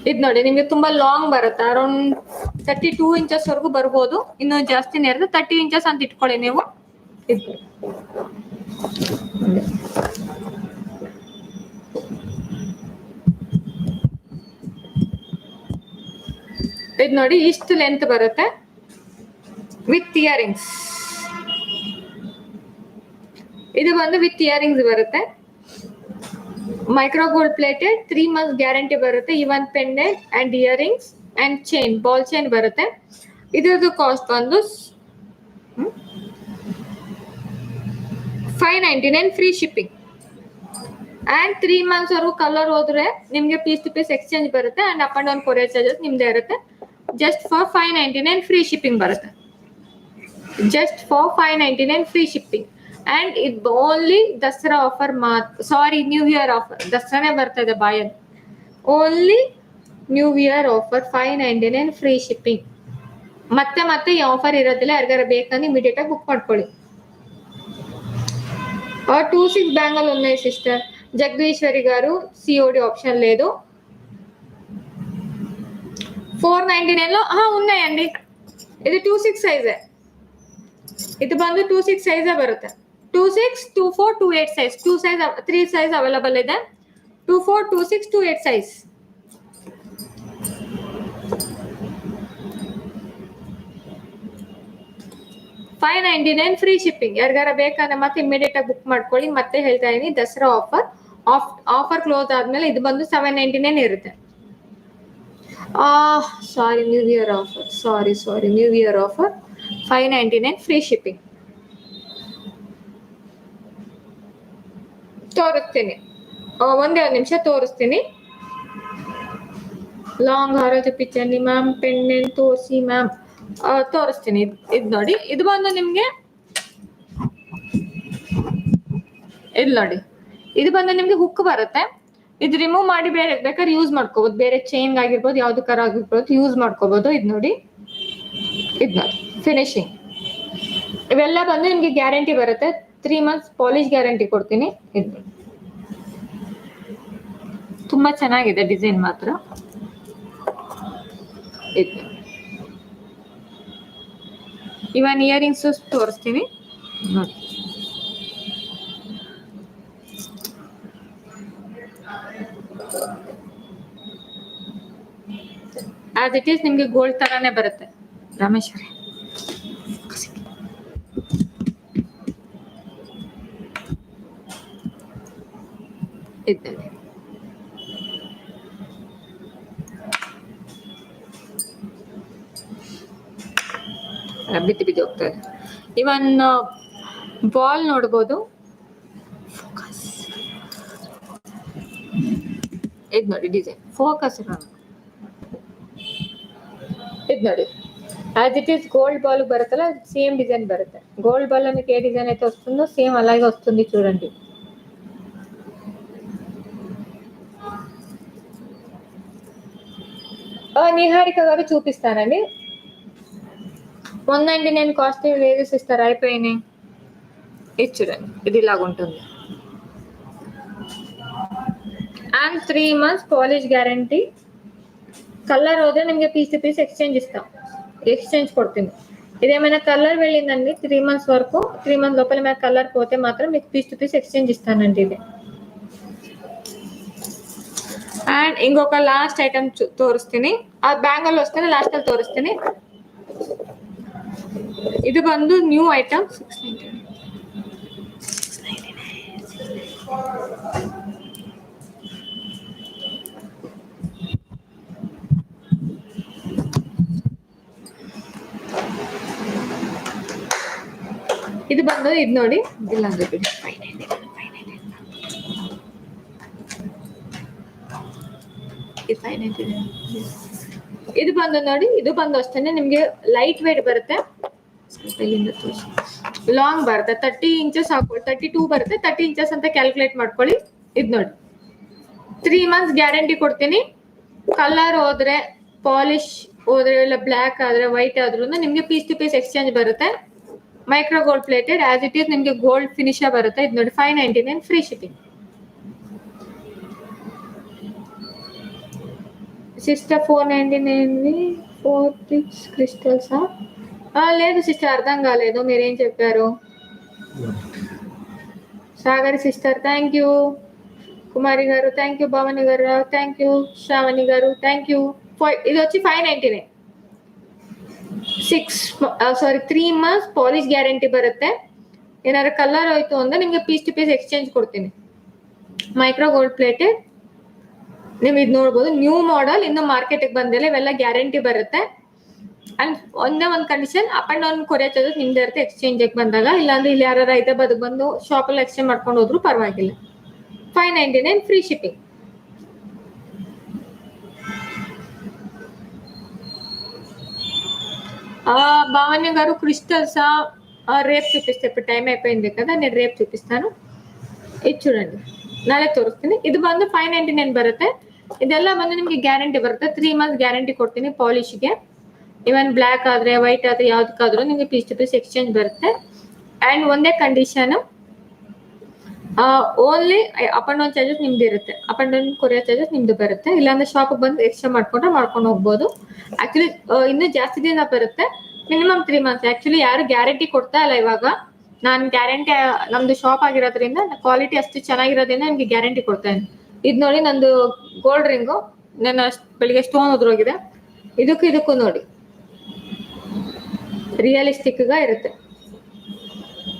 ಇದು ನೋಡಿ, ನಿಮ್ಗೆ ತುಂಬಾ ಲಾಂಗ್ ಬರುತ್ತೆ. ಅರೌಂಡ್ 32 inches ವರೆಗೂ ಬರ್ಬೋದು. ಇನ್ನು ಜಾಸ್ತಿನೇ ಇರುತ್ತೆ. 30 inches ಅಂತ ಇಟ್ಕೊಳ್ಳಿ ನೀವು. ಇದು ನೋಡಿ, ಇಷ್ಟು ಲೆಂತ್ ಬರುತ್ತೆ ವಿತ್ ಇಯರಿಂಗ್ಸ್. ಇದು ಬಂದು ವಿತ್ ಇಯರಿಂಗ್ಸ್ ಬರುತ್ತೆ. Micro gold plated, 3 months guarantee ಬರುತ್ತೆ. Even pendant and earrings and chain, ball chain ಬರುತ್ತೆ. ಇದ್ರದ್ದು ಕಾಸ್ಟ್ ಬಂದು 599 ಫ್ರೀ ಶಿಪ್ಪಿಂಗ್. ಅಂಡ್ 3 months ವರೆಗೂ ಕಲರ್ ಹೋದ್ರೆ ನಿಮ್ಗೆ ಪೀಸ್ ಟು ಪೀಸ್ ಎಕ್ಸ್ಚೇಂಜ್ ಬರುತ್ತೆ. And up and down courier charges ನಿಮ್ದೇ ಇರುತ್ತೆ. ಜಸ್ಟ್ ಫಾರ್ 599 ಫ್ರೀ ಶಿಪ್ಪಿಂಗ್ ಬರುತ್ತೆ. Just for 599 free shipping. And ಇದು ಓನ್ಲಿ ದಸರಾ ಆಫರ್ ಮಾತ್ರ. Sorry, new year offer. ದಸರಾನೇ ಬರ್ತಾ ಇದೆ ಬಾಯಲ್ಲಿ. Only new year offer 599 free shipping. ಮತ್ತೆ ಮತ್ತೆ ಈ ಆಫರ್ ಇರೋದಿಲ್ಲ. ಯಾರಿಗಾರ ಬೇಕಂದ್ರೆ ಇಮಿಡಿಯೇಟ್ ಆಗಿ ಬುಕ್ ಮಾಡ್ಕೊಳ್ಳಿ. 26 బ్యాంగల్ ఉన్నాయి సిస్టర్. జగదీశ్వరి గారు, సిఓడి ఆప్షన్ లేదు. 499 లో ఉన్నాయండి. ఇది 26 సైజే. ಇದು ಬಂದು 26 ಸೈಜೇ ಬರುತ್ತೆ. 26, 24, 28 ಸೈಜ್. 2 ಸೈಜ್, 3 ಸೈಜ್ ಅವೈಲಬಲ್ ಇದೆ. 24, 26, 28 ಸೈಜ್. $599 free shipping. ಯಾರಿಗಾರ ಬೇಕಂದ್ರೆ ಮತ್ತೆ ಇಮಿಡಿಯೇಟ್ ಆಗಿ ಬುಕ್ ಮಾಡ್ಕೊಳ್ಳಿ. ಮತ್ತೆ ಹೇಳ್ತಾ ಇದೀನಿ, ದಸರಾ ಆಫರ್ ಕ್ಲೋಸ್ ಆದ್ಮೇಲೆ ಇದು ಬಂದು 799 ಇರುತ್ತೆ. Sorry, new year offer. Sorry, new year offer 599 free shipping. ತೋರಿಸ್ತೀನಿ, ಒಂದೇ ಒಂದು ನಿಮಿಷ ತೋರಿಸ್ತೀನಿ. ಲಾಂಗ್ ಹಾರದ ಪಿಚ್ಚನಿ ಮ್ಯಾಮ್, ಪೆಂಡೆಂಟ್ ತೋರಿಸಿ ಮ್ಯಾಮ್. ತೋರಿಸ್ತೀನಿ. ಇದು ನೋಡಿ, ಇದು ಬಂದು ನಿಮ್ಗೆ ಇದು ನೋಡಿ, ಇದು ಬಂದು ನಿಮ್ಗೆ ಹುಕ್ ಬರುತ್ತೆ. ಇದು ರಿಮೂವ್ ಮಾಡಿ ಬೇರೆ ಬೇಕಾದ್ರೆ ಯೂಸ್ ಮಾಡ್ಕೋಬಹುದು. ಬೇರೆ ಚೈನ್ ಆಗಿರ್ಬೋದು, ಯಾವ್ದಕ್ಕಾರ ಆಗಿರ್ಬೋದು ಯೂಸ್ ಮಾಡ್ಕೋಬಹುದು. ಇದು ನೋಡಿ, ಫಿನಿಶಿಂಗ್ ಇವೆಲ್ಲ ಬಂದು ನಿಮ್ಗೆ ಗ್ಯಾರಂಟಿ ಬರುತ್ತೆ. 3 months ಪಾಲಿಶ್ ಗ್ಯಾರಂಟಿ ಕೊಡ್ತೀನಿ. ಇದು ತುಂಬಾ ಚೆನ್ನಾಗಿದೆ ಡಿಸೈನ್ ಮಾತ್ರ. ಇದು ಇವನ್ ಇಯರಿಂಗ್ಸ್ ತೋರಿಸ್ತೀನಿ ನೋಡಿ. ಆಸ್ ಇಟ್ ಈಸ್ ನಿಮ್ಗೆ ಗೋಲ್ಡ್ ತರಾನೇ ಬರುತ್ತೆ. ರಾಮೇಶ್ವರಿ, ಇದ್ದಲ್ಲಿ ಬಿದ್ದು ಹೋಗ್ತಾ ಇದೆ. ಇವನ್ ಬಾಲ್ ನೋಡ್ಬೋದು. ಇದು ನೋಡಿ ಡಿಸೈನ್, ಫೋಕಸ್ ಇದು ನೋಡಿ. As it is gold ball బరుతల సేమ్ డిజైన్ బರುತ್ತೆ. గోల్డ్ బాల్ లో మీకు ఏ డిజైన్ అయితే వస్తుందో సేమ్ అలాగే వస్తుంది. చూడండి, నిహారిక గారు చూపిస్తానండి. 199 కాస్ట్ లేదు సిస్టర్, అయిపోయినాయి. ఇది చూడండి, ఇది ఇలాగ ఉంటుంది. And 3 months polish guarantee. Colour ಹೋದ್ರೆ ನಿಮಗೆ పీస్ టు పీస్ ఎక్స్చేంజ్ కొడుతుంది. ఇదేమైనా కలర్ వెళ్ళిందండి 3 months వరకు, 3 months లోపల ఏమైనా కలర్ పోతే మాత్రం మీకు పీస్ టు పీస్ ఎక్స్చేంజ్ ఇస్తానండి ఇది. అండ్ ఇంకొక లాస్ట్ ఐటమ్ ತೋರಿಸ್ತೀನಿ. ಆ ಬ್ಯಾಂಗಲ್ ವಸ್ತೇನೆ ಲಾಸ್ಟ್ ಅಲ್ಲಿ ತೋರಿಸ್ತೀನಿ. ಇದು ಬಂದು ನ್ಯೂ ಐಟಮ್ 699. ಇದು ಬಂದು ಇದು ನೋಡಿ, ಇಲ್ಲ ಅಂದ್ರೆ ಬಿಡಿ, 599. ಇದು ಬಂದು ನೋಡಿ, ಇದು ಬಂದು ಅಷ್ಟೇನೆ ನಿಮ್ಗೆ ಲೈಟ್ ವೇಟ್ ಬರುತ್ತೆ, ಲಾಂಗ್ ಬರುತ್ತೆ, 30 inches ಹಾಕೊಳ್ಳಿ, 32 ಬರುತ್ತೆ, 30 inches ಅಂತ ಕ್ಯಾಲ್ಕುಲೇಟ್ ಮಾಡ್ಕೊಳ್ಳಿ. ಇದು ನೋಡಿ 3 months ಗ್ಯಾರಂಟಿ ಕೊಡ್ತೀನಿ. ಕಲರ್ ಹೋದ್ರೆ, ಪಾಲಿಶ್ ಹೋದ್ರೆ, ಇಲ್ಲ ಬ್ಲ್ಯಾಕ್ ಆದ್ರೆ, ವೈಟ್ ಆದ್ರೂ ನಿಮ್ಗೆ ಪೀಸ್ ಟು ಪೀಸ್ ಎಕ್ಸ್ಚೇಂಜ್ ಬರುತ್ತೆ. Micro gold plated as it is ನಿಮ್ಗೆ ಗೋಲ್ಡ್ ಫಿನಿಶ್ ಬರುತ್ತೆ. ಇದು ನೋಡಿ 599 ಫ್ರೀ ಶಿಪ್ಪಿಂಗ್. సిస్టర్ 499 4 పిక్స్ క్రిస్టల్సా? లేదు సిస్టర్, అర్థం కాలేదు మీరేం చెప్పారు. Sagari sister thank you, Kumari garu thank you, Bhavani గారు థ్యాంక్ యూ, శ్రావణి గారు థ్యాంక్ యూ. ఇది వచ్చి 599. 3 months ಪಾಲಿಶ್ ಗ್ಯಾರಂಟಿ ಬರುತ್ತೆ. ಏನಾದ್ರು ಕಲರ್ ಹೋಯ್ತು ಅಂದ್ರೆ ನಿಮ್ಗೆ ಪೀಸ್ ಟು ಪೀಸ್ ಎಕ್ಸ್ಚೇಂಜ್ ಕೊಡ್ತೀನಿ. ಮೈಕ್ರೋ ಗೋಲ್ಡ್ ಪ್ಲೇಟೆಡ್ ನೀವು ಇದು ನೋಡ್ಬೋದು, ನ್ಯೂ ಮಾಡೆಲ್, ಇನ್ನು ಮಾರ್ಕೆಟ್ಗೆ ಬಂದಿಲ್ಲ, ಇವೆಲ್ಲ ಗ್ಯಾರಂಟಿ ಬರುತ್ತೆ. ಅಂಡ್ ಒಂದೇ ಒಂದು condition, up and down courier charges ನಿಮ್ದೇ ಇರುತ್ತೆ ಎಕ್ಸ್ಚೇಂಜ್ ಬಂದಾಗ. ಇಲ್ಲಾಂದ್ರೆ ಇಲ್ಲಿ ಯಾರು ಹೈದರಾಬಾದ್ ಬಂದು ಶಾಪಲ್ಲಿ ಎಕ್ಸ್ಚೇಂಜ್ ಮಾಡ್ಕೊಂಡು ಹೋದ್ರು ಪರವಾಗಿಲ್ಲ. 599 ಫ್ರೀ ಶಿಪ್ಪಿಂಗ್. భావన్య గారు క్రిస్టల్సా? రేపు చూపిస్తే, ఇప్పుడు టైం అయిపోయింది కదా, నేను రేపు చూపిస్తాను. ఇది చూడండి, ನಾಳೆ ತೋರಿಸ್ತೀನಿ. ಇದು ಬಂದು 599 ಬರುತ್ತೆ. ಇದೆಲ್ಲ ಬಂದು ನಿಮ್ಗೆ ಗ್ಯಾರಂಟಿ ಬರುತ್ತೆ. 3 months ಗ್ಯಾರಂಟಿ ಕೊಡ್ತೀನಿ ಪಾಲಿಶ್ಗೆ. ಇವನ್ ಬ್ಲ್ಯಾಕ್ ಆದ್ರೆ, ವೈಟ್ ಆದ್ರೆ, ಯಾವ್ದಕ್ಕಾದ್ರೂ ನಿಮ್ಗೆ ಪೀಸ್ ಟು ಪೀಸ್ ಎಕ್ಸ್ಚೇಂಜ್ ಬರುತ್ತೆ. ಅಂಡ್ ಒಂದೇ condition, only up and down charges ನಿಮ್ದು ಇರುತ್ತೆ. Up and down courier charges ನಿಮ್ದು ಬರುತ್ತೆ. ಇಲ್ಲಾಂದ್ರೆ ಶಾಪ್ ಬಂದು ಎಕ್ಸ್ಟ್ರಾ ಮಾಡ್ಕೊಂಡು ಹೋಗ್ಬೋದು. ಆಕ್ಚುಲಿ ಇನ್ನೂ ಜಾಸ್ತಿ ದಿನ ಬರುತ್ತೆ, ಮಿನಿಮಮ್ 3 months. ಆಕ್ಚುಲಿ ಯಾರು ಗ್ಯಾರಂಟಿ ಕೊಡ್ತಾ ಇಲ್ಲ ಇವಾಗ. ನಾನು ಗ್ಯಾರಂಟಿ, ನಮ್ದು ಶಾಪ್ ಆಗಿರೋದ್ರಿಂದ ಕ್ವಾಲಿಟಿ ಅಷ್ಟು ಚೆನ್ನಾಗಿರೋದ್ರಿಂದ ನಿಮ್ಗೆ ಗ್ಯಾರಂಟಿ ಕೊಡ್ತೇನೆ. ಇದು ನೋಡಿ, ನಂದು ಗೋಲ್ಡ್ ರಿಂಗು, ನನ್ನ ಬೆಳಿಗ್ಗೆ ಸ್ಟೋನ್ ಉದ್ರೋಗಿದೆ. ಇದಕ್ಕೂ ನೋಡಿ ರಿಯಲಿಸ್ಟಿಕ್ గా ಇರುತ್ತೆ.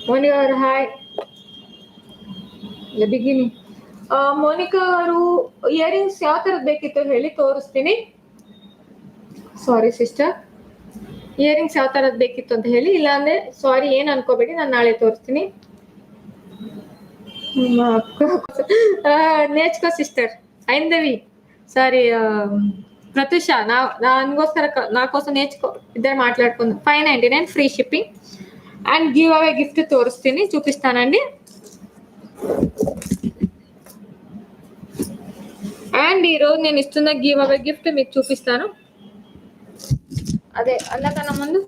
ಮೋನಿಕಾ ಅವರು ಹಾಯ್, ಬಿಗಿನಿ. ಮೋನಿಕಾ ಅವರು ಇಯರಿಂಗ್ಸ್ ಯಾವ ತರದ್ ಬೇಕಿತ್ತು ಹೇಳಿ, ತೋರಿಸ್ತೀನಿ. ಸಾರಿ ಸಿಸ್ಟರ್, ಇಯರಿಂಗ್ಸ್ ಯಾವ ತರದ್ ಬೇಕಿತ್ತು ಅಂತ ಹೇಳಿ, ಇಲ್ಲಾಂದ್ರೆ ಸಾರಿ ಏನ್ ಅನ್ಕೋಬೇಡಿ, ನಾನು ನಾಳೆ ತೋರಿಸ್ತೀನಿ. నేర్చుకో సిస్టర్ ఐందవి, సారీ ప్రత్యూష, నాకోసం నేర్చుకో, ఇద్దరు మాట్లాడుకుందాం. 599 free shipping. And giveaway gift తోరిస్తుంది, చూపిస్తానండి. అండ్ ఈరోజు నేను ఇస్తున్న గివ్ అవే గిఫ్ట్ మీకు చూపిస్తాను. అదే అందకన్నా ముందు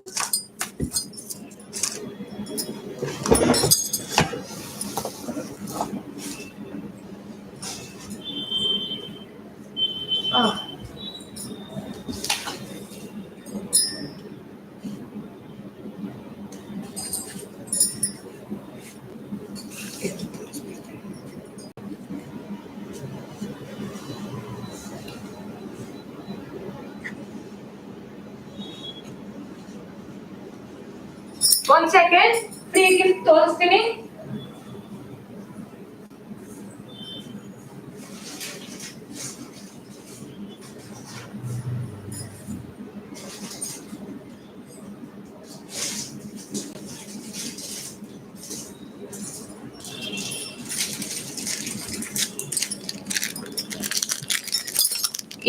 One second, free gift ತೋರಿಸ್ತೀನಿ.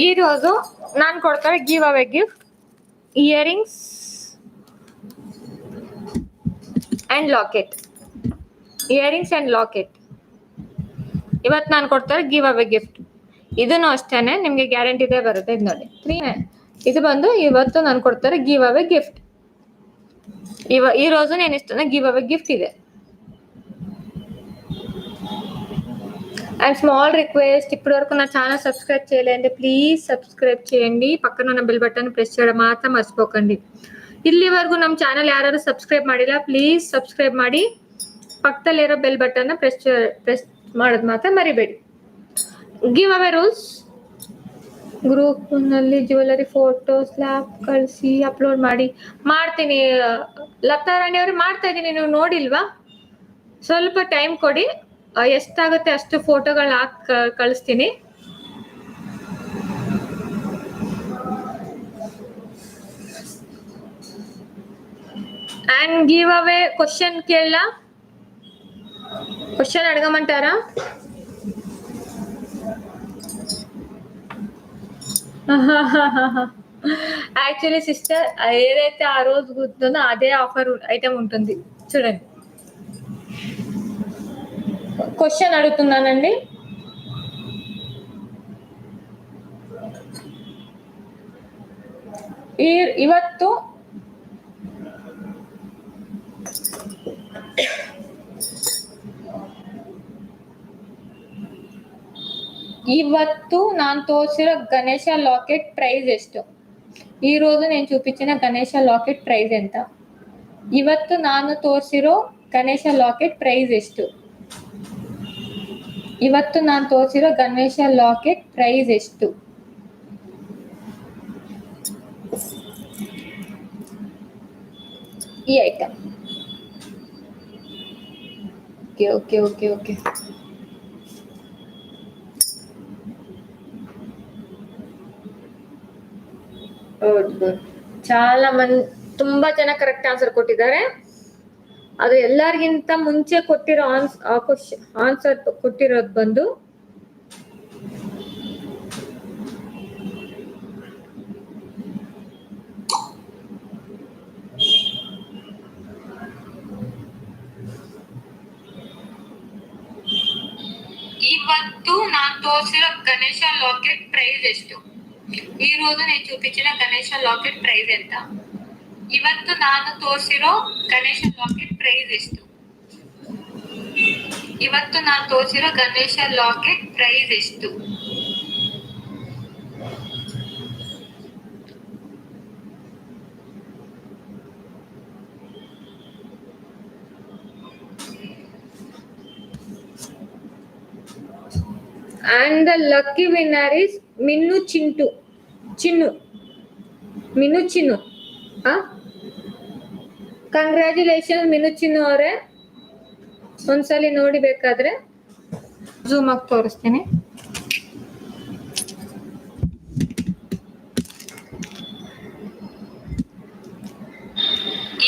ఈ రోజు ನಾನು ಕೊಡ್ತಾರೆ give away gift earrings and locket. Earrings and locket ಇವತ್ತು ನಾನು ಕೊಡ್ತಾರೆ ಗಿವ್ ಅವೇ ಗಿಫ್ಟ್. ಇದನ್ನು ಅಷ್ಟೇನೆ ನಿಮ್ಗೆ ಗ್ಯಾರಂಟಿ ಇದೆ ಬರುತ್ತೆ. ಇದು ನೋಡಿ, ಇದು ಬಂದು ಇವತ್ತು ನಾನು ಕೊಡ್ತಾರೆ ಗಿವ್ ಅವೇ ಗಿಫ್ಟ್. ಈ రోజు నేను ఇస్తున్న గివ్ అవే గిఫ్ట్ ಇದೆ. అండ్ స్మాల్ రిక్వెస్ట్, ఇప్పటి వరకు నా ఛానల్ సబ్స్క్రైబ్ చేయలేండి, ప్లీజ్ ಸಬ್ಸ್ಕ್ರೈಬ್ చేయండి. ಪಕ್ಕನ ఉన్న ಬೆಲ್ ಬಟನ್ ಪ್ರೆಸ್ చేయడం ಮಾತ್ರ ಮರ್ಸ್ಪೋಕಂಡಿ. ಇಲ್ಲಿವರೆಗೂ ನಮ್ಮ ಚಾನಲ್ ಯಾರು ಸಬ್ಸ್ಕ್ರೈಬ್ ಮಾಡಿಲ್ಲ, ಪ್ಲೀಸ್ ಸಬ್ಸ್ಕ್ರೈಬ್ ಮಾಡಿ ಪಕ್ಕದಲ್ಲಿರೋ ಬೆಲ್ ಬಟನ್ ಪ್ರೆಸ್ ಮಾಡೋದು ಮಾತ್ರ ಮರಿಬೇಡಿ. ಗಿವ್ ಅವೇ ರೂಲ್ಸ್: ಗ್ರೂಪ್ನಲ್ಲಿ ಜ್ಯುವೆಲರಿ ಫೋಟೋ ಸ್ಲ್ಯಾಪ್ ಕಳಿಸಿ ಅಪ್ಲೋಡ್ ಮಾಡ್ತೀನಿ. ಲತಾ ರಾಣಿ ಅವರು ಮಾಡ್ತಾ ಇದ್ದೀನಿ, ನೀವು ನೋಡಿಲ್ವಾ? ಸ್ವಲ್ಪ ಟೈಮ್ ಕೊಡಿ, ಎಷ್ಟಾಗುತ್ತೆ ಅಷ್ಟು ಫೋಟೋಗಳನ್ನ ಕಳಿಸ್ತೀನಿ. అండ్ గివ్ అవే క్వశ్చన్ కేಳ క్వశ్చన్ అడగమంటారా? యాక్చువల్లీ సిస్టర్, ఏదైతే ఆ రోజు గుర్తుందో అదే ఆఫర్ ఐటమ్ ఉంటుంది చూడండి. క్వశ్చన్ అడుగుతున్నానండి. ಇವತ್ತು ನಾನು ತೋರಿಸಿರೋ ಗಣೇಶ ಲಾಕೆಟ್ ಪ್ರೈಸ್ ಎಷ್ಟು? ಈ రోజు నేను చూపించిన గణేಶ లాకెట్ ప్రైస్ ఎంత? ಇವತ್ತು ನಾನು ತೋರಿಸಿರೋ ಗಣೇಶ లాకెట్ ప్రైస్ ಎಷ್ಟು? ಇವತ್ತು ನಾನು ತೋರಿಸಿರೋ ಗಣೇಶ లాకెట్ ప్రైస్ ಎಷ್ಟು? ಈ ಐಟಮ್. ఓకే. ಗುಡ್. చాలా ಮಂದಿ, ತುಂಬಾ ಜನ ಕರೆಕ್ಟ್ ಆನ್ಸರ್ ಕೊಟ್ಟಿದ್ದಾರೆ. ಅದು ಎಲ್ಲರಿಗಿಂತ ಮುಂಚೆ ಕೊಟ್ಟಿರೋ ಆನ್ಸರ್ ಕೊಟ್ಟಿರೋದು ಬಂದು ಇವತ್ತು ನಾನು ತೋರಿಸಿರೋ ಗಣೇಶ లాకెట్ ప్రైస్ ಎಷ್ಟು? ఈ రోజు నేను చూపించిన గణేಶ లాకెట్ ప్రైస్ ఎంత? ಇವತ್ತು ನಾನು ತೋರಿಸಿರೋ ಗಣೇಶ లాకెట్ ప్రైస్ ಎಷ್ಟು? ಇವತ್ತು ನಾನು ತೋರಿಸಿರೋ ಗಣೇಶ లాకెట్ ప్రైస్ ಎಷ್ಟು? And the lucky winner is Minnu Chinnu. Congratulation Minnu Chinnu ಅವರೇ. ಒಂದ್ಸಲಿ ನೋಡಿ, ಬೇಕಾದ್ರೆ ಝೂಮ್ ಆಗಿ ತೋರಿಸ್ತೀನಿ.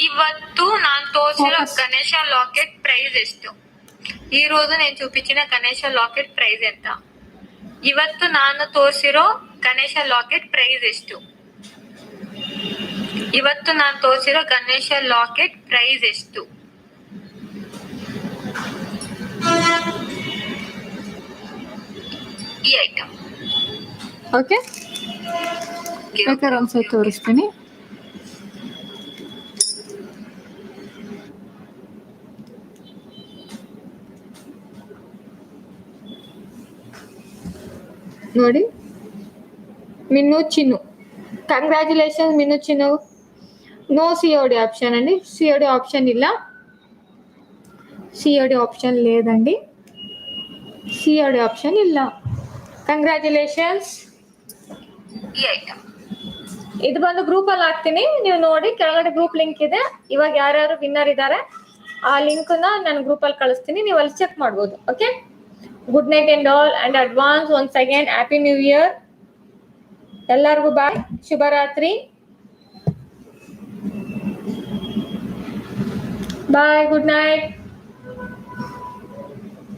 ಇವತ್ತು ನಾನು ತೋರಿಸಿರೋ ಗಣೇಶ లాకెట్ ప్రైస్ ಎಷ್ಟು? ఈ రోజు నేను చూపించిన గణేಶ లాకెట్ ప్రైస్ ఎంత? ಇವತ್ತು ನಾನು ತೋರಿಸಿರೋ ಗಣೇಶ లాకెట్ ప్రైస్ ಎಷ್ಟು? ಇವತ್ತು ನಾನು ತೋರಿಸಿರೋ ಗಣೇಶ లాకెట్ ప్రైస్ ಎಷ್ಟು? ಈ ಐಟಮ್. ಓಕೆ, ಬೇಕಾದ್ರೆ ಒಂದ್ಸರಿ ತೋರಿಸ್ತೀನಿ. ನೋಡಿ, మిన్ను చిన్ను. కంగ్రాచులేషన్స్ మిన్ను చిన్ను. నో సిఓడి ఆప్షన్ అండి, సిఓడి ఆప్షన్ ಇಲ್ಲ, సిఓడి ఆప్షన్ లేదండి, సిఓడి ఆప్షన్ ಇಲ್ಲ. ಕಂಗ್ರಾಚುಲೇಷನ್ಸ್. ಈ ಐಟಮ್ ಇದು ಬಂದು ಗ್ರೂಪ್ ಅಲ್ಲಿ ಹಾಕ್ತೀನಿ, ನೀವು ನೋಡಿ. ಕೆಳಗಡೆ ಗ್ರೂಪ್ ಲಿಂಕ್ ಇದೆ. ಇವಾಗ ಯಾರ್ಯಾರು ವಿನ್ನರ್ ಇದ್ದಾರೆ ಆ ಲಿಂಕ್ ನಾನು ಗ್ರೂಪ್ ಅಲ್ಲಿ ಕಳಿಸ್ತೀನಿ, ನೀವು ಅಲ್ಲಿ ಚೆಕ್ ಮಾಡ್ಬೋದು. Okay, good night and all, and advance once again happy new year ಎಲ್ಲರಿಗೂ. ಬಾಯ್, ಶುಭರಾತ್ರಿ, ಬಾಯ್, ಗುಡ್ ನೈಟ್.